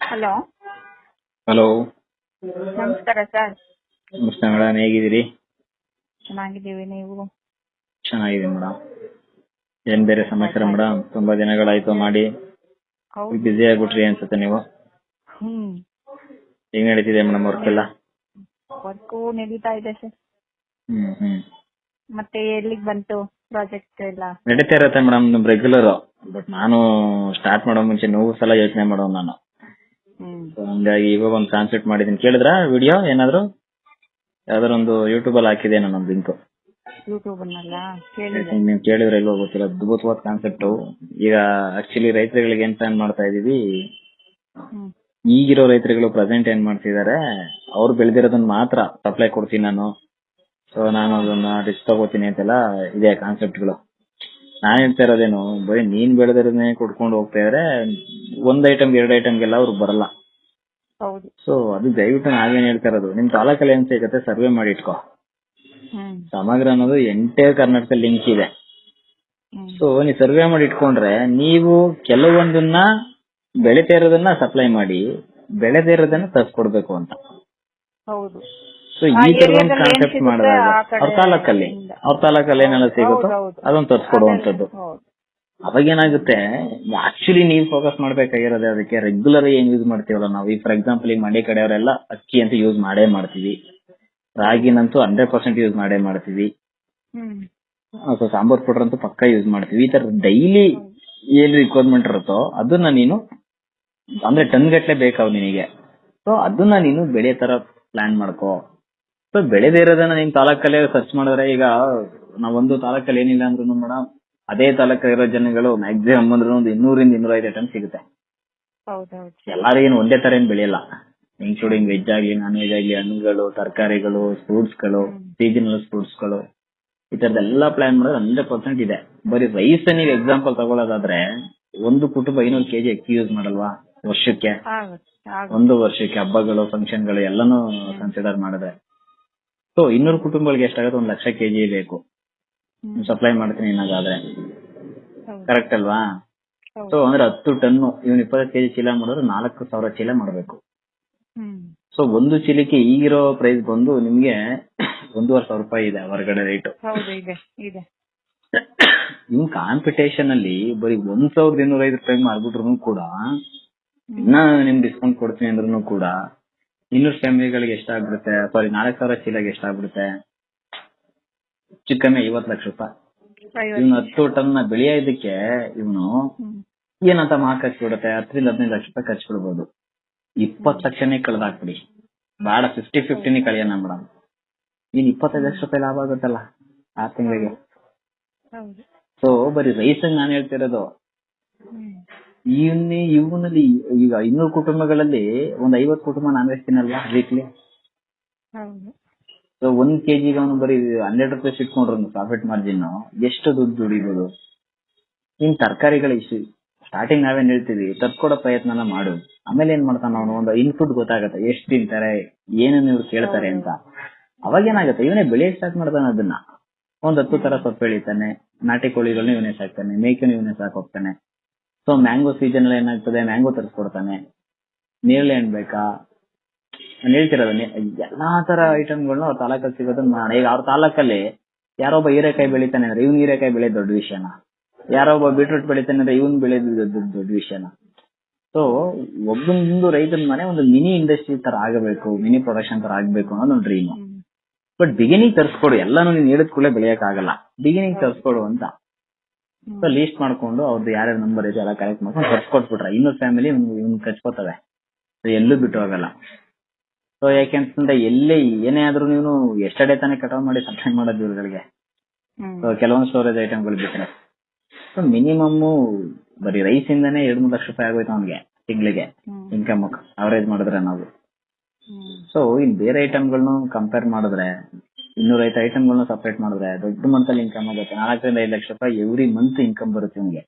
Hello, hello, ನಮಸ್ಕಾರ sir. ನಮಸ್ತೆ madam, ಹೇಗಿದ್ದೀರಿ? ಚೆನ್ನಾಗಿದ್ದೀವಿ, ನೀವು? ಚೆನ್ನಾಗಿದೆ ಮೇಡಮ್. ಏನ್ ಬೇರೆ ಸಮಾಚಾರ ಮೇಡಮ್? ತುಂಬಾ ದಿನಗಳಾಯ್ತು ಮಾಡಿ, ಹೌದು. ಬ್ಯುಸಿ ಆಗ್ಬಿಟ್ರಿ ಅನ್ಸುತ್ತೆ ನೀವು. ಹ್ಮ್ ಹೇಗ್ ನಡೀತಿದೆ ಮೇಡಮ್ ವರ್ಕ್ ಎಲ್ಲ? ವರ್ಕು ನಡೀತಾ ಇದೆ ಸರ್. ಹ್ಮ್ ಮತ್ತೆ ಎಲ್ಲಿಗೆ ಬಂತು ಪ್ರಾಜೆಕ್ಟ್ ಎಲ್ಲ? ನಡೀತಾ ಇರತ್ತೆ ಮೇಡಮ್, ನಮ್ ರೆಗ್ಯುಲರ್. ಬಟ್ ನಾನು ಸ್ಟಾರ್ಟ್ ಮಾಡೋ ಮುಂಚೆ ನೋವು ಸಲ ಯೋಚನೆ ಮಾಡೋ ನಾನು. ಹ್ಮ್ So ಹಂಗಾಗಿ ಇವಾಗ ಒಂದು ಕಾನ್ಸೆಪ್ಟ್ ಮಾಡಿದೀನಿ. ಕೇಳಿದ್ರಾ ವಿಡಿಯೋ ಏನಾದ್ರು? ಯಾವ್ದಾರ ಒಂದು ಯೂಟ್ಯೂಬ್ ಅಲ್ಲಿ ಹಾಕಿದೆ ನಾನು ಲಿಂಕ್. ಯೂಟ್ಯೂಬ್ ಅನ್ನಲ್ಲ ಕೇಳಿದೆ. ನೀವು ಕೇಳಿದ್ರೆ ಎಲ್ಲೋ ಗೊತ್ತಿಲ್ಲ, ಅದ್ಭುತವಾದ ಕಾನ್ಸೆಪ್ಟ್. ಈಗ ಆಕ್ಚುಲಿ ರೈತರುಗಳಿಗೆ ಏನ್ ಪ್ಲಾನ್ ಮಾಡ್ತಾ ಇದೀವಿ, ಹ್ಮ್ ಈಗಿರೋ ರೈತರುಗಳು ಪ್ರೆಸೆಂಟ್ ಏನ್ ಮಾಡ್ತಿದಾರೆ, ಅವ್ರು ಬೆಳೆದಿರೋದನ್ನ ಮಾತ್ರ ಸಪ್ಲೈ ಕೊಡ್ತೀನಿ ನಾನು. ಸೊ ನಾನು ಅದನ್ನ ರಿಸ್ಕ್ ತಗೋತೀನಿ ಅಂತೆಲ್ಲ ಇದೆ ಕಾನ್ಸೆಪ್ಟ್ಗಳು. ನಾನ್ ಹೇಳ್ತಾ ಇರೋದೇನು, ಬರೀ ನೀನ್ ಬೆಳೆದಿರೋದನ್ನೇ ಕೊಡ್ಕೊಂಡು ಹೋಗ್ತಾ ಇದ್ರೆ ಒಂದ್ ಐಟಮ್ 2 ಐಟಮ್ಗೆಲ್ಲ ಅವ್ರು ಬರಲ್ಲ. ಹೌದು. ಸೊ ಅದು ದಯವಿಟ್ಟು ನಾವೇನ್ ಹೇಳ್ತಾ ಇರೋದು, ನಿಮ್ ತಾಲೂಕಲ್ಲಿ ಏನ್ ಸಿಗತ್ತೆ ಸರ್ವೆ ಮಾಡಿ ಇಟ್ಕೋ. ಹ್ಮ್ ಸಮಗ್ರ ಅನ್ನೋದು ಎಂಟೈರ್ ಕರ್ನಾಟಕ ಲಿಂಕ್ ಇದೆ. ಹ್ಮ್ ಸೊ ನೀವು ಸರ್ವೆ ಮಾಡಿ ಇಟ್ಕೊಂಡ್ರೆ ನೀವು ಕೆಲವೊಂದನ್ನ ಬೆಳಿತಾ ಇರೋದನ್ನ ಸಪ್ಲೈ ಮಾಡಿ, ಬೆಳೆದೇ ಇರೋದನ್ನ ತರ್ಸ್ಕೊಡ್ಬೇಕು ಅಂತ. ಹೌದು. ಸೊ ಆ ಈ ತರದ ಏರಿಯಾದಲ್ಲಿ ಏನ್ ಕಾನ್ಸೆಪ್ಟ್ ಸಿಗುತ್ತೆ ಮಾಡಿದಾಗ ಆ ಕಡೆ ಅವ್ರ ತಾಲೂಕಲ್ಲಿ ಏನೆಲ್ಲ ಸಿಗುತ್ತೋ ಹೌದು. ಅದನ್ನ ತರ್ಸ್ಕೊಡುವಂತದ್ದು. ಹೌದು. ಅವಾಗ ಏನಾಗುತ್ತೆ, ಆಕ್ಚುಲಿ ನೀವು ಫೋಕಸ್ ಮಾಡ್ಬೇಕಾಗಿರೋದೇ ಅದಕ್ಕೆ. ರೆಗ್ಯುಲರ್ ಏನ್ ಯೂಸ್ ಮಾಡ್ತೀವಲ್ಲ ನಾವು, ಈಗ ಫಾರ್ ಎಕ್ಸಾಂಪಲ್ ಈಗ ಮಂಡ್ಯ ಕಡೆಯವರೆಲ್ಲ ಅಕ್ಕಿ ಅಂತ ಯೂಸ್ ಮಾಡೇ ಮಾಡ್ತೀವಿ, ರಾಗಿನಂತೂ 100% ಯೂಸ್ ಮಾಡೇ ಮಾಡ್ತೀವಿ, ಹ್ಮ್ ಸೊ ಸಾಂಬಾರ್ ಪೌಡರ್ ಅಂತೂ ಪಕ್ಕ ಯೂಸ್ ಮಾಡ್ತೀವಿ. ಈ ತರ ಡೈಲಿ ಏನ್ ರಿಕ್ವೈರ್ಮೆಂಟ್ ಇರುತ್ತೋ ಅದನ್ನ ನೀನು, ಅಂದ್ರೆ ಟನ್ ಗಟ್ಲೆ ಬೇಕಾವ್ ನಿನಗೆ, ಸೊ ಅದನ್ನ ನೀನು ಬೆಳೆ ತರ ಪ್ಲಾನ್ ಮಾಡ್ಕೋ. ಸೊ ಬೆಳೆದೇ ಇರೋದನ್ನ ನಿಮ್ ತಾಲೂಕಲ್ಲೇ ಸರ್ಚ್ ಮಾಡಿದ್ರೆ, ಈಗ ನಾವೊಂದು ತಾಲೂಕಲ್ಲಿ ಏನಿಲ್ಲ ಅಂದ್ರೂ ಮೇಡಮ್, ಅದೇ ತಾಲೂಕಲ್ಲಿರೋ ಜನಗಳು ಮ್ಯಾಕ್ಸಿಮಮ್ ಅಂದ್ರೆ ಒಂದು 200 ಇಂದ 205 ಟನ್ ಸಿಗುತ್ತೆ. ಹೌದೌದು. ಎಲ್ಲಾರಿಗೇನು ಒಂದೇ ತರ ಏನ್ ಬೆಳೆಯಲ್ಲ, ಇನ್ಕ್ಲೂಡಿಂಗ್ ವೆಜ್ ಆಗ್ಲಿ ನಾನ್ ವೆಜ್ ಆಗ್ಲಿ, ಹಣ್ಣುಗಳು, ತರಕಾರಿಗಳು, ಫ್ರೂಟ್ಸ್ ಗಳು, ಸೀಸನಲ್ ಫ್ರೂಟ್ಸ್ ಗಳು, ಈ ತರದೆಲ್ಲ ಪ್ಲಾನ್ ಮಾಡೋದು 100% ಇದೆ. ಬರೀ ರೈಸ್ ನೀವು ಎಕ್ಸಾಂಪಲ್ ತಗೊಳ್ಳೋದಾದ್ರೆ, ಒಂದು ಕುಟುಂಬ 500 kg ಅಕ್ಕಿ ಯೂಸ್ ಮಾಡಲ್ವಾ ವರ್ಷಕ್ಕೆ? ಒಂದು ವರ್ಷಕ್ಕೆ ಹಬ್ಬಗಳು, ಫಂಕ್ಷನ್ಗಳು ಎಲ್ಲಾನು ಕನ್ಸಿಡರ್ ಮಾಡಿದ್ರೆ, ಸೊ 200 ಕುಟುಂಬಗಳಿಗೆ ಎಷ್ಟಾಗುತ್ತೆ? 1 ಲಕ್ಷ kg ಬೇಕು ಸಪ್ಲೈ ಮಾಡ್ತೀನಿ ಅನ್ನೋದಾದ್ರೆ. ಕರೆಕ್ಟ್ ಅಲ್ವಾ? ಸೊ ಅಂದ್ರೆ 10 ಟನ್, ಇವನ್ 20 kg ಚೀಲ ಮಾಡಿದ್ರೆ 4,000 ಚೀಲ ಮಾಡ್ಬೇಕು. ಸೊ ಒಂದು ಚೀಲಕ್ಕೆ ಈಗಿರೋ ಪ್ರೈಸ್ ಬಂದು ನಿಮ್ಗೆ 1,500 ರೂಪಾಯಿ ಇದೆ ಹೊರಗಡೆ ರೇಟ್. ಇನ್ ಕಾಂಪಿಟೇಷನ್ ಅಲ್ಲಿ ಬರೀ 1,205 ರೂಪಾಯಿ ಮಾರ್ಬಿಟ್ರು ಕೂಡ, ಇನ್ನ ನಿಮ್ ಡಿಸ್ಕೌಂಟ್ ಕೊಡ್ತೀನಿ ಅಂದ್ರೂ ಕೂಡ 200 ಫ್ಯಾಮಿಲಿಗಳಿಗೆ ಎಷ್ಟಾಗ್ಬಿಡುತ್ತೆ? ಸಾರಿ, 4,000 ಚೀಲಗೆ ಎಷ್ಟಾಗ್ಬಿಡುತ್ತೆ? ಚಿಕ್ಕಮ್ಮಿ 50 ಲಕ್ಷ ರೂಪಾಯಿ. ಇವ್ನು 10 ಟನ್ ಬೆಳೆಯೋದಕ್ಕೆ ಇವನು ಏನಂತ ಖರ್ಚು ಬಿಡುತ್ತೆ? 10 ರಿಂದ 15 ಲಕ್ಷ ರೂಪಾಯಿ ಖರ್ಚು ಬಿಡ್ಬೋದು. 20 ಲಕ್ಷನೇ ಕಳೆದಾಕ್ಬಿಡಿ, ಬೇಡ 50-50 ಕಳಿಯೋಣ ಮೇಡಮ್, ಇನ್ 25 ಲಕ್ಷ ರೂಪಾಯಿ ಲಾಭ ಆಗುತ್ತಲ್ಲ ಆ ತಿಂಗಳಿಗೆ. ಸೊ ಬರೀ ರೈಸ್ ನಾನು ಹೇಳ್ತಿರೋದು, ಇವನಲ್ಲಿ ಈಗ 200 ಕುಟುಂಬಗಳಲ್ಲಿ ಒಂದು 50 ಕುಟುಂಬ ನಾನ್ ವೆಜ್ ತಿನ್ನಲ್ವಾ ವೀಕ್ಲಿ? ಸೊ 1 kg ಅವನು ಬರೀ 100 ರೂಪಾಯಿ ಇಟ್ಕೊಂಡ್ರು ಪ್ರಾಫಿಟ್ ಮಾರ್ಜಿನ್ ಎಷ್ಟು ದುಡ್ಡು ದುಡಿಬಹುದು? ಇನ್ ತರಕಾರಿಗಳ ಇಶ್ಯೂ ಸ್ಟಾರ್ಟಿಂಗ್ ನಾವೇನ್ ಹೇಳ್ತೀವಿ, ತರ್ಸ್ಕೊಡೋ ಪ್ರಯತ್ನನ ಮಾಡು. ಆಮೇಲೆ ಏನ್ ಮಾಡ್ತಾನ ಅವನು, ಒಂದು ಇನ್ಪುಟ್ ಗೊತ್ತಾಗತ್ತೆ, ಎಷ್ಟು ತಿಂತಾರೆ, ಏನೇನು ಇವ್ರು ಕೇಳ್ತಾರೆ ಅಂತ. ಅವಾಗ ಏನಾಗುತ್ತೆ, ಇವನೇ ಬೆಳೆಯಕ್ ಸ್ಟಾರ್ಟ್ ಮಾಡ್ತಾನೆ ಅದನ್ನ. ಒಂದ್ 10 ತರ ಸೊಪ್ಪು ಬೆಳಿತಾನೆ, ನಾಟಿ ಕೋಳಿಗಳನ್ನ ಇವನೇ ಸಾಕ್ತಾನೆ, ಮೇಕೆನ ಇವನೇ ಸಾಕೋಗ್ತಾನೆ. ಸೊ ಮ್ಯಾಂಗೋ ಸೀಸನ್ ಅಲ್ಲಿ ಏನಾಗ್ತದೆ, ಮ್ಯಾಂಗೋ ತರಿಸ್ಕೊಡ್ತಾನೆ. ನೇರಳೆ ಹಣ್ಣು ಬೇಕಾ, ನಾನು ಹೇಳ್ತಿರೋದು ಎಲ್ಲಾ ತರ ಐಟಮ್ಗಳನ್ನ ಅವ್ರ ತಾಲೂಕಲ್ಲಿ ಸಿಗೋದನ್ನ ಮಾಡಿ. ಈಗ ಅವ್ರ ತಾಲೂಕಲ್ಲಿ ಯಾರೊಬ್ಬ ಹೀರೆಕಾಯಿ ಬೆಳಿತಾನೆ ಅಂದ್ರೆ ಇವ್ನ ಹೀರೆಕಾಯಿ ಬೆಳೆಯೋದು ದೊಡ್ಡ ವಿಷಯನ, ಯಾರೊಬ್ಬ ಬೀಟ್ರೂಟ್ ಬೆಳಿತಾನೆ ಅಂದ್ರೆ ಇವನ್ ಬೆಳೆಯೋದು ದೊಡ್ಡ ವಿಷಯನ. ಸೊ ಒಬ್ಬೊಂದು ರೈತನ ಮನೆ ಒಂದು ಮಿನಿ ಇಂಡಸ್ಟ್ರಿ ತರ ಆಗಬೇಕು, ಮಿನಿ ಪ್ರೊಡಕ್ಷನ್ ತರ ಆಗ್ಬೇಕು ಅನ್ನೋದು ಒಂದು ಡ್ರೀಮ್. ಬಟ್ ಬಿಗಿನಿಂಗ್ ತರಿಸ್ಕೊಡು, ಎಲ್ಲಾನು ನೀನ್ ಹೇಳಿದ ಕೂಡಲೇ ಬೆಳೆಯಕ್ ಆಗಲ್ಲ, ಬಿಗಿನಿಂಗ್ ತರಿಸ್ಕೊಡು ಅಂತ. ಸೊ ಲೀಸ್ಟ್ ಮಾಡ್ಕೊಂಡು ಅವ್ರದ್ದು ಯಾರ್ಯಾರ ನಂಬರ್ ಇದೆ ಎಲ್ಲ ಕಲೆಕ್ಟ್ ಮಾಡ್ಕೊಂಡು ತರ್ಸ್ಕೊಟ್ಬಿಟ್ರೆ 200 ಫ್ಯಾಮಿಲಿ ಇವ್ನ ಕಚ್ಕೋತವೆ, ಎಲ್ಲೂ ಬಿಟ್ಟು ಹೋಗಲ್ಲ. ಸೊ ಯಾಕೆಂತಂದ್ರೆ ಎಲ್ಲೇ ಏನೇ ಆದ್ರೂ ನೀವು ಎಷ್ಟೇ ತಾನೇ ಕಟಾವ್ ಮಾಡಿ ಸಪ್ಲೈ ಮಾಡೋದು ಇವ್ರುಗಳಿಗೆ. ಸೊ ಕೆಲವೊಂದು ಸ್ಟೋರೇಜ್ ಐಟಮ್ಗಳು ಬಿಟ್ಟರೆ, ಸೊ ಮಿನಿಮಮ್ ಬರೀ ರೈಸ್ ಇಂದಾನೆ 2-3 ಲಕ್ಷ ರೂಪಾಯಿ ಆಗೋಯ್ತು ಅವ್ನಿಗೆ ತಿಂಗಳಿಗೆ ಇನ್ಕಮ್ ಅವರೇಜ್ ಮಾಡಿದ್ರೆ ನಾವು. ಸೊ ಇನ್ ಬೇರೆ ಐಟಮ್ಗಳನ್ನು ಕಂಪೇರ್ ಮಾಡಿದ್ರೆ, 205 ಐಟಮ್ಗಳನ್ನ ಸಪರೇಟ್ ಮಾಡಿದ್ರೆ ದೊಡ್ಡ ಮಂತಲ್ಲಿ ಇನ್ಕಮ್ ಆಗುತ್ತೆ. 4 ರಿಂದ 5 ಲಕ್ಷ ರೂಪಾಯಿ ಎವ್ರಿ ಮಂತ್ ಇನ್ಕಮ್ ಬರುತ್ತೆ ಇವನಿಗೆ.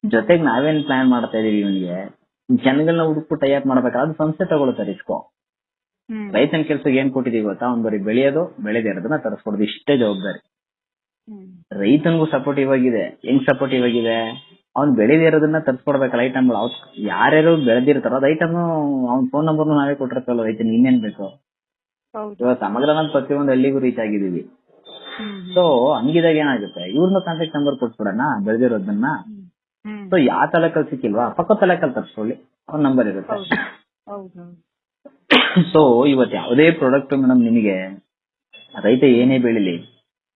ಜೊತೆಗೆ ನಾವೇನ್ ಪ್ಲಾನ್ ಮಾಡ್ತಾ ಇದೀವಿ, ಇವನಿಗೆ ಜನಗಳನ್ನ ಹುಡುಕ್ಬಿಟ್ಟು ಟೈಅಪ್ ಮಾಡ್ಬೇಕಾದ್ರೆ ಅದು ಸಂಸ್ಥೆ ತಗೊಳುತ್ತೆ ರಿಸ್ಕು. ರೈತನ ಕೆಲ್ಸಕ್ಕೆ ಏನ್ ಕೊಟ್ಟಿದೀವಿ ಗೊತ್ತಾ, ಅವ್ನ್ ಬರೀ ಬೆಳೆಯೋದು, ಬೆಳೆದೇ ಇರೋದನ್ನ ತರಿಸ್ಕೊಡೋದು, ಇಷ್ಟೇ ಜವಾಬ್ದಾರಿ. ರೈತನಿಗೂ ಸಪೋರ್ಟಿವ್ ಆಗಿದೆ. ಹೆಂಗ್ ಸಪೋರ್ಟಿವ್ ಆಗಿದೆ? ಅವ್ನ್ ಬೆಳೆದಿರೋದನ್ನ ತರ್ಸ್ಕೊಡ್ಬೇಕಲ್ಲ ಐಟಮ್ಗಳು. ಯಾರ್ಯಾರು ಬೆಳೆದಿರ್ತಾರೋ ಅದ್ ಐಟಮ್ ಅವ್ನ ಫೋನ್ ನಂಬರ್ನು ನಾವೇ ಕೊಟ್ಟಿರ್ತಲ್ಲ ರೈತನಿಗೆ, ಇನ್ನೇನ್ ಬೇಕು. ಹೌದು. ಇವಾಗ ಸಮಗ್ರನಾಥ್ ಪ್ರತಿಯೊಂದು ಹಳ್ಳಿಗೂ ರೀಚ್ ಆಗಿದೀವಿ. ಸೊ ಹಂಗಿದಾಗ ಏನಾಗುತ್ತೆ, ಇವ್ರನ್ನ ಕಾಂಟ್ಯಾಕ್ಟ್ ನಂಬರ್ ಕೊಟ್ಬಿಡೋಣ ಬೆಳೆದಿರೋದನ್ನ. ಸೊ ಯಾವ ತಾಲೂಕಲ್ಲಿ ಸಿಕ್ಕಿಲ್ವಾ ಪಕ್ಕ ತಾಲೂಕಲ್ಲಿ ತರ್ಸ್ಕೊಳ್ಳಿ, ಅವ್ನ ನಂಬರ್ ಇರುತ್ತೆ. ಹೌದು. ಸೊ ಇವತ್ತು ಯಾವುದೇ ಪ್ರಾಡಕ್ಟ್ ಮೇಡಮ್ ನಿಮಗೆ ರೈತ ಏನೇ ಬೆಳಿಲಿ,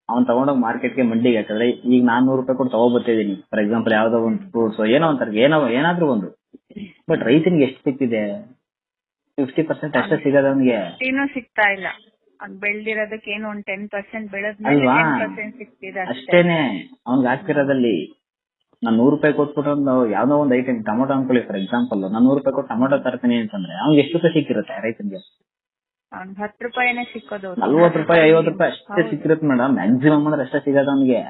ಅವ್ನ್ ತಗೊಂಡೋಗಿ ಮಾರ್ಕೆಟ್ಗೆ ಮಂಡಿಗೆ ಹಾಕಿದ್ರೆ, ಈಗ ನಾನು 100 ರೂಪಾಯಿ ಕೊಟ್ಟು ತಗೋಬರ್ತಿದೀನಿ ಫಾರ್ ಎಕ್ಸಾಂಪಲ್, ಯಾವ್ದೋ ಒಂದು ಫ್ರೂಟ್ಸ್ ಏನೋ ಒಂಥರ ಏನಾದ್ರೂ ಒಂದು. ಬಟ್ ರೈತನಿಗೆ ಎಷ್ಟು ಸಿಕ್ತಿದೆ? 50% ಅಷ್ಟೇ ಸಿಗೋದು ಅವನಿಗೆ. ಏನೂ ಸಿಗ್ತಾ ಇಲ್ಲ. ಅವ್ನ್ ಬೆಳ್ದಿರೋದಕ್ಕೆ ಏನು ಒಂದ್ 10% ಬೆಳೆದ್ಮೇಲೆ ಅಲ್ವಾ? 10% ಸಿಗ್ತಿದೆ ಅಷ್ಟೇನೆ ಅವ್ನ್ಗೆ ಆಗ್ತಿರೋದಲ್ಲಿ. ನಾನು 100 ರೂಪಾಯಿ ಕೊಟ್ಬಿಟ್ಟು ಯಾವ್ದೋ ಒಂದು ಐಟಮ್ ಟೊಮೊಟೊ ಅನ್ಕೊಳ್ಳಿ ಫಾರ್ ಎಕ್ಸಾಂಪಲ್, ನಾನು 100 ರೂಪಾಯಿ ಕೊಟ್ಟು ಟೊಮೊಟೊ ತರ್ತೀನಿ ಅಂತಂದ್ರೆ ಅವ್ನಿಗೆ ಎಷ್ಟು ರೂಪಾಯಿ ಸಿಕ್ಕಿರುತ್ತೆ ರೈತನಿಗೆ? ಅವ್ನ್ 10 ರೂಪಾಯಿನೇ ಸಿಕ್ಕೋದು. 40 ರೂಪಾಯಿ 50 ರೂಪಾಯಿ ಅಷ್ಟೇ ಸಿಕ್ಕಿರುತ್ತೆ ಮೇಡಮ್, ಮ್ಯಾಕ್ಸಿಮಮ್ ಅಂದ್ರೆ ಅಷ್ಟೇ ಸಿಗೋದು ಅವನಿಗೆ.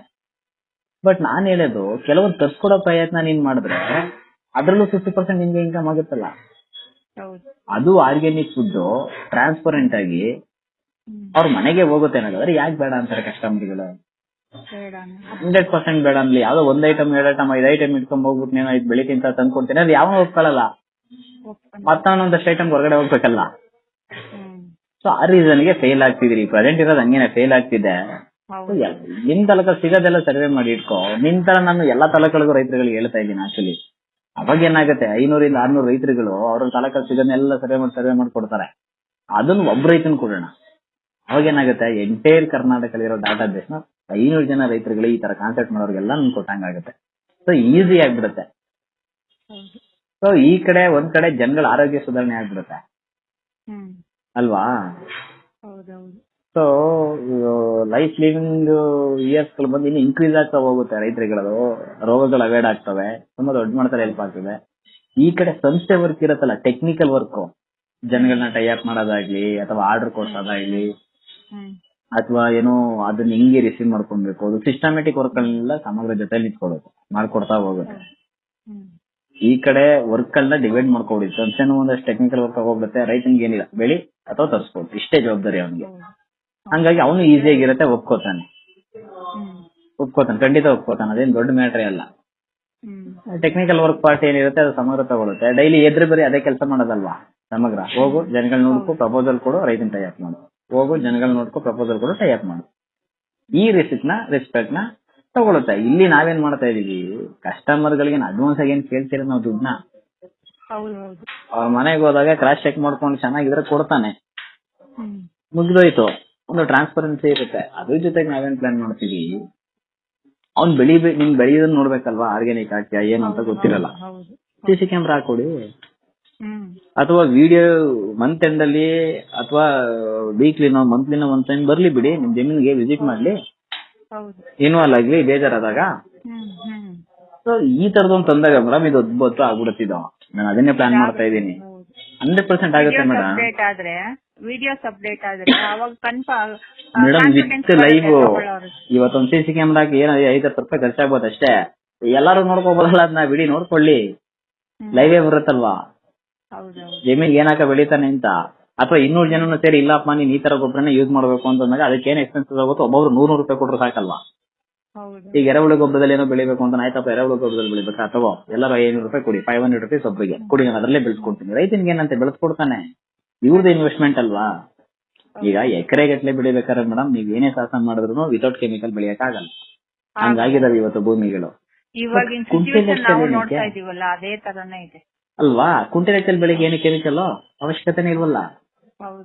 ಬಟ್ ನಾನ್ ಹೇಳೋದು, ಕೆಲವೊಂದು ತರ್ಸ್ಕೊಡೋ ಪ್ರಯತ್ನ ನೀನ್ ಮಾಡಿದ್ರೆ ಅದ್ರಲ್ಲೂ 50% ನಿಮ್ಗೆ ಇನ್ಕಮ್ ಆಗುತ್ತಲ್ಲ. ಅದು ಆರ್ಗ್ಯಾನಿಕ್ ಫುಡ್ ಟ್ರಾನ್ಸ್ಪರೆಂಟ್ ಆಗಿ ಅವ್ರ ಮನೆಗೆ ಹೋಗುತ್ತೆ ಅನ್ನೋದಾದ್ರೆ ಯಾಕೆ ಬೇಡ ಅಂತಾರೆ ಕಸ್ಟಮರ್ಗಳು? 100% ಬೇಡ ಅನ್ಲಿ. ಯಾವ್ದೋ ಒಂದ್ ಐಟಮ್ 2 ಐಟಮ್ 5 ಐಟಮ್ ಇಟ್ಕೊಂಡ್ ಹೋಗ್ಬಿಟ್ಟು ನೀನು ಇದು ಬೆಳಿತೀನಿ ಅಂತ ತಂದ್ಕೊಡ್ತೀನಿ, ಅದು ಯಾವ ಒಪ್ಕೊಳ್ಳಲ್ಲ. ಮತ್ತೊಂದಷ್ಟು ಐಟಮ್ ಹೊರಗಡೆ ಹೋಗ್ಬೇಕಲ್ಲ. ಸೊ ಆ ರೀಸನ್ಗೆ ಫೇಲ್ ಆಗ್ತಿದ್ರಿ. ಪ್ರೆಸೆಂಟ್ ಇರೋದು ಹಂಗೇನೆ ಫೇಲ್ ಆಗ್ತಿದೆ. ನಿಮ್ ತಾಲೂಕಲ್ಲಿ ಸಿಗೋದೆಲ್ಲ ಸರ್ವೆ ಮಾಡಿ ಇಟ್ಕೋ. ನಿಮ್ ತರ ನಾನು ಎಲ್ಲಾ ತಾಲೂಕುಗಳಿಗೂ ರೈತರುಗಳಿಗೆ ಹೇಳ್ತಾ ಇದ್ದೀನಿ ಆಕ್ಚುಲಿ. ಅವಾಗ ಏನಾಗುತ್ತೆ, 500 ಇಂದ 600 ರೈತರುಗಳು ಅವ್ರ ತಾಲೂಕಲ್ಲಿ ಸಿಗೋದನ್ನೆಲ್ಲ ಸರ್ವೆ ಮಾಡಿ ಕೊಡ್ತಾರೆ. ಅದನ್ನ ಒಬ್ಬ ರೈತನ ಕೊಡೋಣ. ಅವಾಗ ಏನಾಗುತ್ತೆ, ಎಂಟೈರ್ ಕರ್ನಾಟಕದಲ್ಲಿರೋ ಡಾಟಾ ಬೇಸ್ ನ 500 ಜನ ರೈತರುಗಳು ಈ ತರ ಕಾನ್ಸೆಪ್ಟ್ ಮಾಡೋರಿಗೆಲ್ಲ ನನ್ ಕೊಟ್ಟಂಗಾಗುತ್ತೆ. ಸೊ ಈಸಿ ಆಗ್ಬಿಡುತ್ತೆ. ಸೊ ಈ ಕಡೆ ಒಂದ್ ಕಡೆ ಜನಗಳ ಆರೋಗ್ಯ ಸುಧಾರಣೆ ಆಗ್ಬಿಡುತ್ತೆ ಅಲ್ವಾ? ಸೊ ಲೈಫ್ ಲಿವಿಂಗ್ ಇಯರ್ಸ್ ಗಳು ಬಂದು ಇನ್ನು ಇನ್ಕ್ರೀಸ್ ಆಗ್ತಾ ಹೋಗುತ್ತೆ. ರೈತರುಗಳು ರೋಗಗಳು ಅವಾಯ್ಡ್ ಆಗ್ತವೆ, ತುಂಬಾ ದೊಡ್ಡ ಮಾಡ್ತಾರೆ, ಹೆಲ್ಪ್ ಆಗ್ತದೆ. ಈ ಕಡೆ ಸಂಸ್ಥೆ ವರ್ಕ್ ಇರುತ್ತಲ್ಲ, ಟೆಕ್ನಿಕಲ್ ವರ್ಕ್, ಜನಗಳನ್ನ ಟೈಅಪ್ ಮಾಡೋದಾಗ್ಲಿ ಅಥವಾ ಆರ್ಡರ್ ಕೊಡ್ಸೋದಾಗ್ಲಿ ಅಥವಾ ಏನೋ ಅದನ್ನ ಹಿಂಗೆ ರಿಸೀವ್ ಮಾಡ್ಕೊಬೇಕು, ಅದು ಸಿಸ್ಟಮ್ಯಾಟಿಕ್ ವರ್ಕ್ ಎಲ್ಲ ಸಮಗ್ರ ಜೊತೆ ನಿಂತ್ಕೊಳ್ಳೋದು ಮಾಡ್ಕೊಡ್ತಾ ಹೋಗುತ್ತೆ. ಈ ಕಡೆ ವರ್ಕ್ ಅನ್ನ ಡಿವೈಡ್ ಮಾಡ್ಕೊಡಿ. ಸಂಸ್ಥೆನೂ ಒಂದಷ್ಟು ಟೆಕ್ನಿಕಲ್ ವರ್ಕ್ ಹೋಗುತ್ತೆ, ರೈತನಿಗೆ ಏನಿಲ್ಲ ಬೆಳಿ ಅಥವಾ ತರಿಸ್ಬೋದು, ಇಷ್ಟೇ ಜವಾಬ್ದಾರಿ ಅವನಿಗೆ. ಹಂಗಾಗಿ ಅವನು ಈಸಿಯಾಗಿರುತ್ತೆ, ಒಪ್ಕೋತಾನೆ, ಖಂಡಿತ ಒಪ್ಕೋತಾನೆ. ಅದೇನು ದೊಡ್ಡ ಮ್ಯಾಟ್ರೇ ಅಲ್ಲ. ಟೆಕ್ನಿಕಲ್ ವರ್ಕ್ ಪಾರ್ಟ್ ಏನಿರುತ್ತೆ ಅದು ಸಮಗ್ರ ತಗೊಳುತ್ತೆ. ಡೈಲಿ ಎದ್ರೆ ಬರೀ ಅದೇ ಕೆಲಸ ಮಾಡೋದಲ್ವಾ ಸಮಗ್ರ. ಹೋಗು ಜನಗಳ ನೋಡ್ಕೊ, ಪ್ರಪೋಸಲ್ ಕೊಡು, ರೈತನ ಟೈಅಪ್ ಮಾಡು. ಹೋಗು ಜನಗಳ ನೋಡ್ಕೊ, ಪ್ರಪೋಸಲ್ ಕೊಡು, ಟೈಅಪ್ ಮಾಡು. ಈ ರೆಸ್ಪೆಕ್ಟ್ ನ ತಗೊಳುತ್ತೆ. ಇಲ್ಲಿ ನಾವೇನ್ ಮಾಡ್ತಾ ಇದೀವಿ, ಕಸ್ಟಮರ್ ಗಳಿಗೆ ಅಡ್ವಾನ್ಸ್ ಆಗಿ ಏನ್ ಕೇಳ್ತೀರ ನಾವು ದುಡ್ಡನ್ನ. ಅವ್ರ ಮನೆಗೆ ಹೋದಾಗ ಕ್ರಾಸ್ ಚೆಕ್ ಮಾಡ್ಕೊಂಡು ಚೆನ್ನಾಗಿದ್ರೆ ಕೊಡ್ತಾನೆ, ಮುಗ್ದೋಯ್ತು. ಒಂದು ಟ್ರಾನ್ಸ್ಪರೆನ್ಸಿ ಇರುತ್ತೆ. ಅದ್ರ ಜೊತೆಗೆ ನಾವೇನ್ ಪ್ಲಾನ್ ಮಾಡ್ತೀವಿ, ಅವ್ನ್ ನಿಮ್ ಬೆಳೆಯೋದನ್ನ ನೋಡ್ಬೇಕಲ್ವಾ, ಆರ್ಗ್ಯಾನಿಕ್ ಹಾಕ್ಯಾ ಏನು ಅಂತ ಗೊತ್ತಿರಲ್ಲ. CC ಕ್ಯಾಮ್ರಾ ಹಾಕೊಡಿ, ಅಥವಾ ವಿಡಿಯೋ ಮಂತ್ ಎಂಡ್ ಅಲ್ಲಿ ಅಥವಾ ವೀಕ್ಲಿನೋ ಮಂತ್ಲಿನೋ ಒಂದ್ ಟೈಮ್ ಬರ್ಲಿ ಬಿಡಿ, ನಿಮ್ ಜಮೀನಿಗೆ ವಿಸಿಟ್ ಮಾಡ್ಲಿ, ಇನ್ವಾಲ್ವ್ ಆಗ್ಲಿ ಬೇಜಾರಾದಾಗ. ಸೊ ಈ ತರದೊಂದು ತಂದಾಗ ಮೇಡಮ್ ಇದು ಅದ್ಭುತ ಆಗ್ಬಿಡುತ್ತಿದ್ದು. ನಾನು ಅದನ್ನೇ ಪ್ಲಾನ್ ಮಾಡ್ತಾ ಇದ್ದೀನಿ. 100% ಆಗುತ್ತೆ ಮೇಡಮ್. ವಿಡಿಯೋಸ್ ಅಪ್ಡೇಟ್ ಆದ್ರೆ ಅವಾಗ ಮೇಡಮ್ ವಿತ್ ಲೈವ್ ಇವತ್ತೊಂದು CC ಕ್ಯಾಮ್ರಾಗೆ ಏನೋ 5-10 ರೂಪಾಯಿ ಖರ್ಚಾಗ್ಬೋದು ಅಷ್ಟೇ. ಎಲ್ಲಾರು ನೋಡ್ಕೋಬಹುದಲ್ಲ, ಅದನ್ನ ಬಿಡಿ ನೋಡ್ಕೊಳ್ಳಿ, ಲೈವೇ ಬರುತ್ತಲ್ವಾ ಜಮೀನ್ ಏನಾಕ ಬೆಳಿತಾನೆ ಅಂತ. ಅಥವಾ 200 ಜನನು ಸೇರಿ ಇಲ್ಲಪ್ಪ ನೀನ್ ಈ ತರ ಗೊಬ್ಬರನ ಯೂಸ್ ಮಾಡ್ಬೇಕು ಅಂತಂದಾಗ ಅದಕ್ಕೆ ಏನ್ ಎಕ್ಸ್ಪೆನ್ಸಸ್ ಆಗುತ್ತೋ ಒಬ್ಬೊಬ್ರು 100 ರೂಪಾಯಿ ಕೊಟ್ಟರು ಸಾಕಲ್ವಾ. ಈಗ ಎರೆಹುಳು ಗೊಬ್ಬರದಲ್ಲಿ ಏನೋ ಬೆಳಿಬೇಕು ಅಂತ ಆಯ್ತಪ್ಪ, ಎರೆಹುಳು ಗೊಬ್ಬರದಲ್ಲಿ ಬೆಳಿಬೇಕಾ, ಅಥವಾ ಎಲ್ಲರೂ 500 ರೂಪಾಯಿ ಕೊಡಿ, 500 ರೂಪೀಸ್ ಒಬ್ಬರಿಗೆ ಕೊಡಿ, ನಾನು ಅದರಲ್ಲೇ ಬೆಳೆಸ್ಕೊಡ್ತೀನಿ. ರೈತನಿಗೆ ಏನಂತೆ ಬೆಳೆಸ್ಕೊಡ್ತಾನೆ, ಇವ್ರದ್ದು ಇನ್ವೆಸ್ಟ್ಮೆಂಟ್ ಅಲ್ವಾ. ಈಗ ಎಕರೆಗಟ್ಲೆ ಬೆಳಿಬೇಕಾದ್ರೆ ಮೇಡಮ್ ನೀವ್ ಏನೇ ಶಾಸನ ಮಾಡಿದ್ರು ವಿತೌಟ್ ಕೆಮಿಕಲ್ ಬೆಳೆಯಕ್ ಆಗಲ್ಲ. ಹಂಗಾಗಿದಾವೆ ಇವತ್ತು ಭೂಮಿಗಳು ಅಲ್ವಾ. ಕುಂಟೆ ಲೆಕ್ಕದಲ್ಲಿ ಬೆಳೆಗೆ ಏನು ಕೆಮಿಕಲ್ ಅವಶ್ಯಕತೆನೇ ಇಲ್ವಲ್ಲ.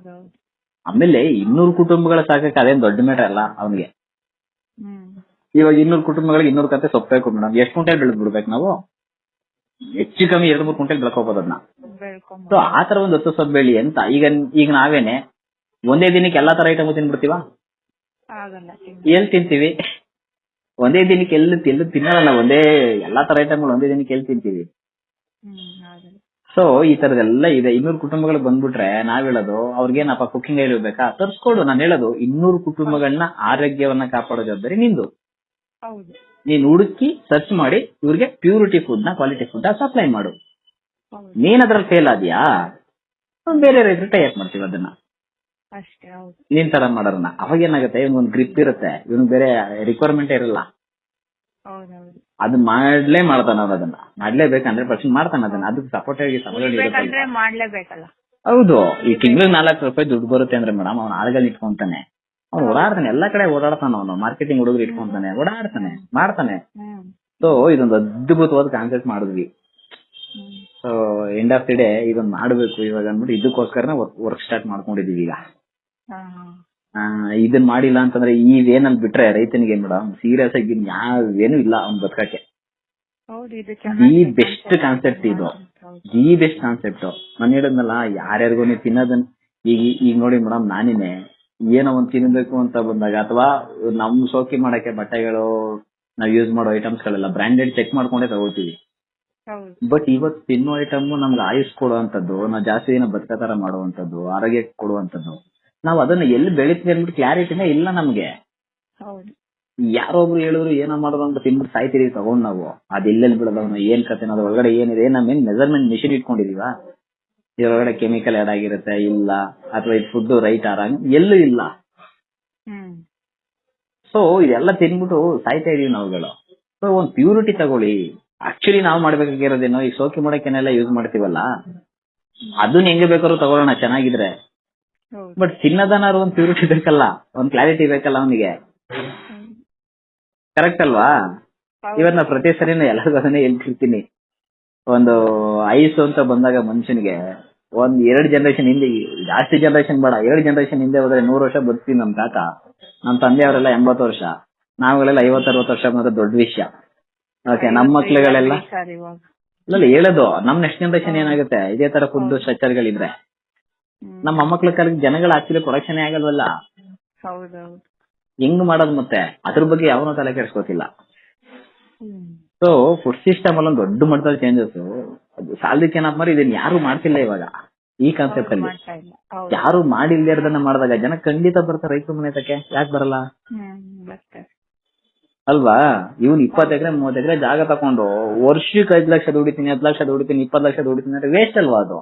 ಆಮೇಲೆ 200 ಕುಟುಂಬಗಳ ಸಾಕಕ್ಕೆ ಅದೇನ್ ದೊಡ್ಡ ಮೇಟ್ರ್ ಅಲ್ಲ ಅವನಿಗೆ. ಇವಾಗ 200 ಕುಟುಂಬಗಳಿಗೆ 200 ಕತೆ ಸೊಪ್ಪಬೇಕು ಮೇಡಮ್. ಎಷ್ಟು ಕುಂಟೆಲ್ ಬೆಳೆದ್ ಬಿಡ್ಬೇಕು ನಾವು? ಹೆಚ್ಚು ಕಮ್ಮಿ 2-3 ಕುಂಟೆಲ್ ಬೆಳ್ಕೋಬಹುದು ಅದನ್ನ. ಸೊ ಆತರ ಒಂದು 10 ಸೊಪ್ಪು ಬೆಳಿ ಅಂತ. ಈಗ ನಾವೇನೆ ಒಂದೇ ದಿನಕ್ಕೆ ಎಲ್ಲಾ ತರ ಐಟಮ್ ತಿನ್ಬಿಡ್ತೀವ? ಎಲ್ಲಿ ತಿಂತೀವಿ? ಒಂದೇ ದಿನಕ್ಕೆ ಎಲ್ಲೂ ತಿನ್ನಲ್ಲ. ಎಲ್ಲಾ ತರ ಐಟಮ್ಗಳು ಒಂದೇ ದಿನಕ್ಕೆ ಎಲ್ಲಿ ತಿಂತೀವಿ? ಸೊ ಈ ತರದೆಲ್ಲ ಇದೆ. 200 ಕುಟುಂಬಗಳು ಬಂದ್ಬಿಟ್ರೆ ನಾವ್ ಹೇಳೋದು ಅವ್ರಿಗೇನಪ್ಪ ಕುಕಿಂಗ್ ಐಲ್ ಬೇಕಾ, ತರ್ಸ್ಕೊಡು. ನಾನು ಹೇಳೋದು 200 ಕುಟುಂಬಗಳನ್ನ ಆರೋಗ್ಯವನ್ನ ಕಾಪಾಡೋ ಜವಾಬ್ದಾರಿ ನಿಂದು. ನೀನ್ ಹುಡುಕಿ ಸರ್ಚ್ ಮಾಡಿ ಇವ್ರಿಗೆ ಪ್ಯೂರಿಟಿ ಫುಡ್ ನ, ಕ್ವಾಲಿಟಿ ಫುಡ್ ಸಪ್ಲೈ ಮಾಡು. ನೀನ್ ಅದ್ರಲ್ಲಿ ಫೇಲ್ ಆದ್ಯಾ, ಬೇರೆ ರೈತರು ಟೈಅಪ್ ಮಾಡ್ತೀವಿ ಅದನ್ನ. ನೀನ್ ತರ ಮಾಡೋರ್ನ ಅವಾಗ ಏನಾಗುತ್ತೆ, ಇವ್ನಿಗೊಂದು ಗ್ರಿಪ್ ಇರುತ್ತೆ, ಇವ್ನಿಗೆ ಬೇರೆ ರಿಕ್ವೈರ್ಮೆಂಟ್ ಇರಲ್ಲ. ಅದು ಮಾಡ್ತಾನ ಅವ್ರು, ಅದನ್ನ ಮಾಡ್ಲೇಬೇಕು 100% ಮಾಡ್ತಾನ ಅದನ್ನ. ಅದಕ್ಕೆ ಸಪೋರ್ಟ್ ಆಗಿ ಉಳ್ಬೇಕಂದ್ರೆ ಮಾಡ್ಲೇಬೇಕಲ್ಲ. ಹೌದು. ಈ ತಿಂಗಳಿಗೆ 4 ರೂಪಾಯಿ ದುಡ್ಡು ಬರುತ್ತೆ ಅಂದ್ರೆ ಮೇಡಮ್ ಅವ್ನ ಆಳ್ಗಳು ಇಟ್ಕೊಂತಾನೆ, ಅವ್ನು ಓಡಾಡ್ತಾನೆ, ಎಲ್ಲಾ ಕಡೆ ಓಡಾಡ್ತಾನ, ಅವನು ಮಾರ್ಕೆಟಿಂಗ್ ಹುಡುಗರು ಇಟ್ಕೊಂತಾನೆ, ಓಡಾಡ್ತಾನೆ, ಮಾಡ್ತಾನೆ. ಸೊ ಇದೊಂದು ಅದ್ಭುತವಾದ ಕಾನ್ಸೆಪ್ಟ್ ಮಾಡಿದ್ವಿ. So end of the day ಇದನ್ನ ಮಾಡ್ಬೇಕು ಇವಾಗ ಅಂದ್ಬಿಟ್ಟು ಇದಕ್ಕೋಸ್ಕರ ವರ್ಕ್ ಸ್ಟಾರ್ಟ್ ಮಾಡ್ಕೊಂಡಿದೀವಿ ಈಗ. ಇದನ್ ಮಾಡಿಲ್ಲ ಅಂತಂದ್ರೆ ಇವೇನಲ್ಲಿ ಬಿಟ್ರೆ ರೈತನಿಗೆ ಮೇಡಮ್ ಸೀರಿಯಸ್ ಆಗಿ ಯಾವೇನು ಇಲ್ಲ ಅವ್ನ್ ಬದುಕಕ್ಕೆ. ದಿ ಬೆಸ್ಟ್ ಕಾನ್ಸೆಪ್ಟ್ ಇದು, ದಿ ಬೆಸ್ಟ್ ಕಾನ್ಸೆಪ್ಟ್. ನಾನು ಹೇಳಿದ್ನಲ್ಲ, ಯಾರ್ಯಾರಿಗೂ ನೀವು ತಿನ್ನೋದನ್ನ ಈಗ ನೋಡಿ ಮೇಡಮ್, ನಾನಿನೇ ಏನೋ ಒಂದ್ ತಿನ್ಬೇಕು ಅಂತ ಬಂದಾಗ, ಅಥವಾ ನಮ್ ಸೋಕಿ ಮಾಡಕ್ಕೆ ಬಟ್ಟೆಗಳು ನಾವ್ ಯೂಸ್ ಮಾಡೋ ಐಟಮ್ಸ್ ಗಳೆಲ್ಲ ಬ್ರಾಂಡೆಡ್ ಚೆಕ್ ಮಾಡ್ಕೊಂಡೇ ತಗೋತೀವಿ. ಬಟ್ ಇವತ್ತು ತಿನ್ನೋ ಐಟಮ್ ನಮ್ಗೆ ಆಯುಷ್ ಕೊಡುವಂತದ್ದು, ನಾವು ಜಾಸ್ತಿ ದಿನ ಬದುಕೋ ತರ ಮಾಡುವಂತದ್ದು, ಆರೋಗ್ಯ ಕೊಡುವಂತದ್ದು, ನಾವ್ ಅದನ್ನ ಎಲ್ಲಿ ಬೆಳಿತೀವಿ ಅಂದ್ಬಿಟ್ಟು ಕ್ಲಾರಿಟಿನೇ ಇಲ್ಲ ನಮ್ಗೆ. ಯಾರೊಬ್ರು ಹೇಳಿದ್ರು ಏನೋ ಮಾಡೋದು ಅಂತ ತಿನ್ಬಿಟ್ಟು ಸಾಯ್ತೀರಿ ತಗೊಂಡ್ ನಾವು. ಅದೆಲ್ಲೆಲ್ಲಿ ಬಿಡೋದವನು, ಏನ್ ಕತೆ, ಅದ್ರ ಒಳಗಡೆ ಏನಿದೆ, ನಮ್ಮೇನ್ ಮೆಜರ್ಮೆಂಟ್ ಮಿಷಿನ್ ಇಟ್ಕೊಂಡಿದೀವ, ಇದ್ರೊಳಗಡೆ ಕೆಮಿಕಲ್ ಆಡ್ ಆಗಿರುತ್ತೆ ಇಲ್ಲ, ಅಥವಾ ಇದು ಫುಡ್ ರೈಟ್ ಆರಂಗ್ ಎಲ್ಲೂ ಇಲ್ಲ. ಸೊ ಇದೆಲ್ಲ ತಿನ್ಬಿಟ್ಟು ಸಾಯ್ತಾ ಇದೀವಿ ನಾವುಗಳು. ಸೊ ಒಂದ್ ಪ್ಯೂರಿಟಿ ತಗೊಳ್ಳಿ. ಆಕ್ಚುಲಿ ನಾವು ಮಾಡ್ಬೇಕಾಗಿರೋದೇನೋ, ಈ ಸೋಕಿ ಮಾಡಕ್ಕೆನೆಲ್ಲ ಯೂಸ್ ಮಾಡ್ತೀವಲ್ಲ, ಅದನ್ನ ಹೆಂಗೆ ಬೇಕಾದ್ರೂ ತಗೊಳ್ಳೋಣ ಚೆನ್ನಾಗಿದ್ರೆ. ಬಟ್ ತಿನ್ನೋದನ್ನಾರು ಒಂದ್ ಪ್ಯೂರಿಟಿ ಬೇಕಲ್ಲ, ಒಂದ್ ಕ್ಲಾರಿಟಿ ಬೇಕಲ್ಲ ಅವನಿಗೆ. ಕರೆಕ್ಟ್ ಅಲ್ವಾ? ಇವತ್ ನಾ ಪ್ರತಿ ಸರಿನೂ ಎಲ್ಲರಿಗೂ ಅದನ್ನೇ ಹೇಳ್ತಿರ್ತೀನಿ. ಒಂದು ಐಸ್ ಅಂತ ಬಂದಾಗ ಮನುಷ್ಯನಿಗೆ ಒಂದ್ 2 ಜನರೇಷನ್ ಹಿಂದೆ, ಜಾಸ್ತಿ ಜನರೇಷನ್ ಬೇಡ, 7 ಜನರೇಷನ್ ಹಿಂದೆ ಹೋದ್ರೆ 100 ವರ್ಷ ಬದುಕ್ತೀವಿ ನಮ್ ತಾತ. ನಮ್ ತಂದೆಯವರೆಲ್ಲ 80 ವರ್ಷ, ನಾವುಗಳೆಲ್ಲ 50-60 ವರ್ಷ ಬಂದ್ರೆ ದೊಡ್ಡ ವಿಷಯ. ಓಕೆ, ನಮ್ಮ ಮಕ್ಳುಗಳೆಲ್ಲ ಹೇಳೋದು, ನಮ್ ನೆಕ್ಸ್ಟ್ ಜನರೇಷನ್ ಏನಾಗುತ್ತೆ ಇದೇ ತರ ಫುಡ್ ಸ್ಟ್ರಕ್ಚರ್ ಗಳಿದ್ರೆ ನಮ್ಮ ಮೊಮ್ಮಕ್ಳ ಕಾಲಕ್ಕೆ ಜನಗಳು ಆಕ್ಚುಲಿ ಪ್ರೊಡಕ್ಷನ್ ಆಗಲ್ವಲ್ಲ. ಹೆಂಗ್ ಮಾಡೋದು ಮತ್ತೆ ಅದ್ರ ಬಗ್ಗೆ ಯಾವನೋ ತಲೆ ಕೆಡಿಸ್ಕೋತಿಲ್ಲ. ಸೊ ಫುಡ್ ಸಿಸ್ಟಮ್ ಅಲ್ಲಿ ಒಂದು ದೊಡ್ಡ ಮಟ್ಟದ ಚೇಂಜಸ್ ಸಾಲದಕ್ಕೆ ಏನಪ್ಪ ಅಂದ್ರೆ ಇದನ್ನ ಯಾರು ಮಾಡ್ತಿಲ್ಲ ಇವಾಗ. ಈ ಕಾನ್ಸೆಪ್ಟ್ ಅಲ್ಲಿ ಯಾರು ಮಾಡಿಲ್ದೇ ಇರೋದನ್ನ ಮಾಡಿದಾಗ ಜನ ಖಂಡಿತ ಬರ್ತಾರೆ ರೈತರ ಮನೆ ತಕ್ಕೆ. ಯಾಕೆ ಬರಲ್ಲ ಅಲ್ವಾ? ಇವನ್ 20 ಎಕರೆ 30 ಎಕರೆ ಜಾಗ ತಕೊಂಡು ವರ್ಷಕ್ಕೆ 5 ಲಕ್ಷ ದುಡಿತೀನಿ, 10 ಲಕ್ಷ ದುಡಿತೀನಿ, 20 ಲಕ್ಷ ದುಡಿತೀನಿ ಅಂದ್ರೆ ವೇಸ್ಟ್ ಅಲ್ವಾ ಅದು?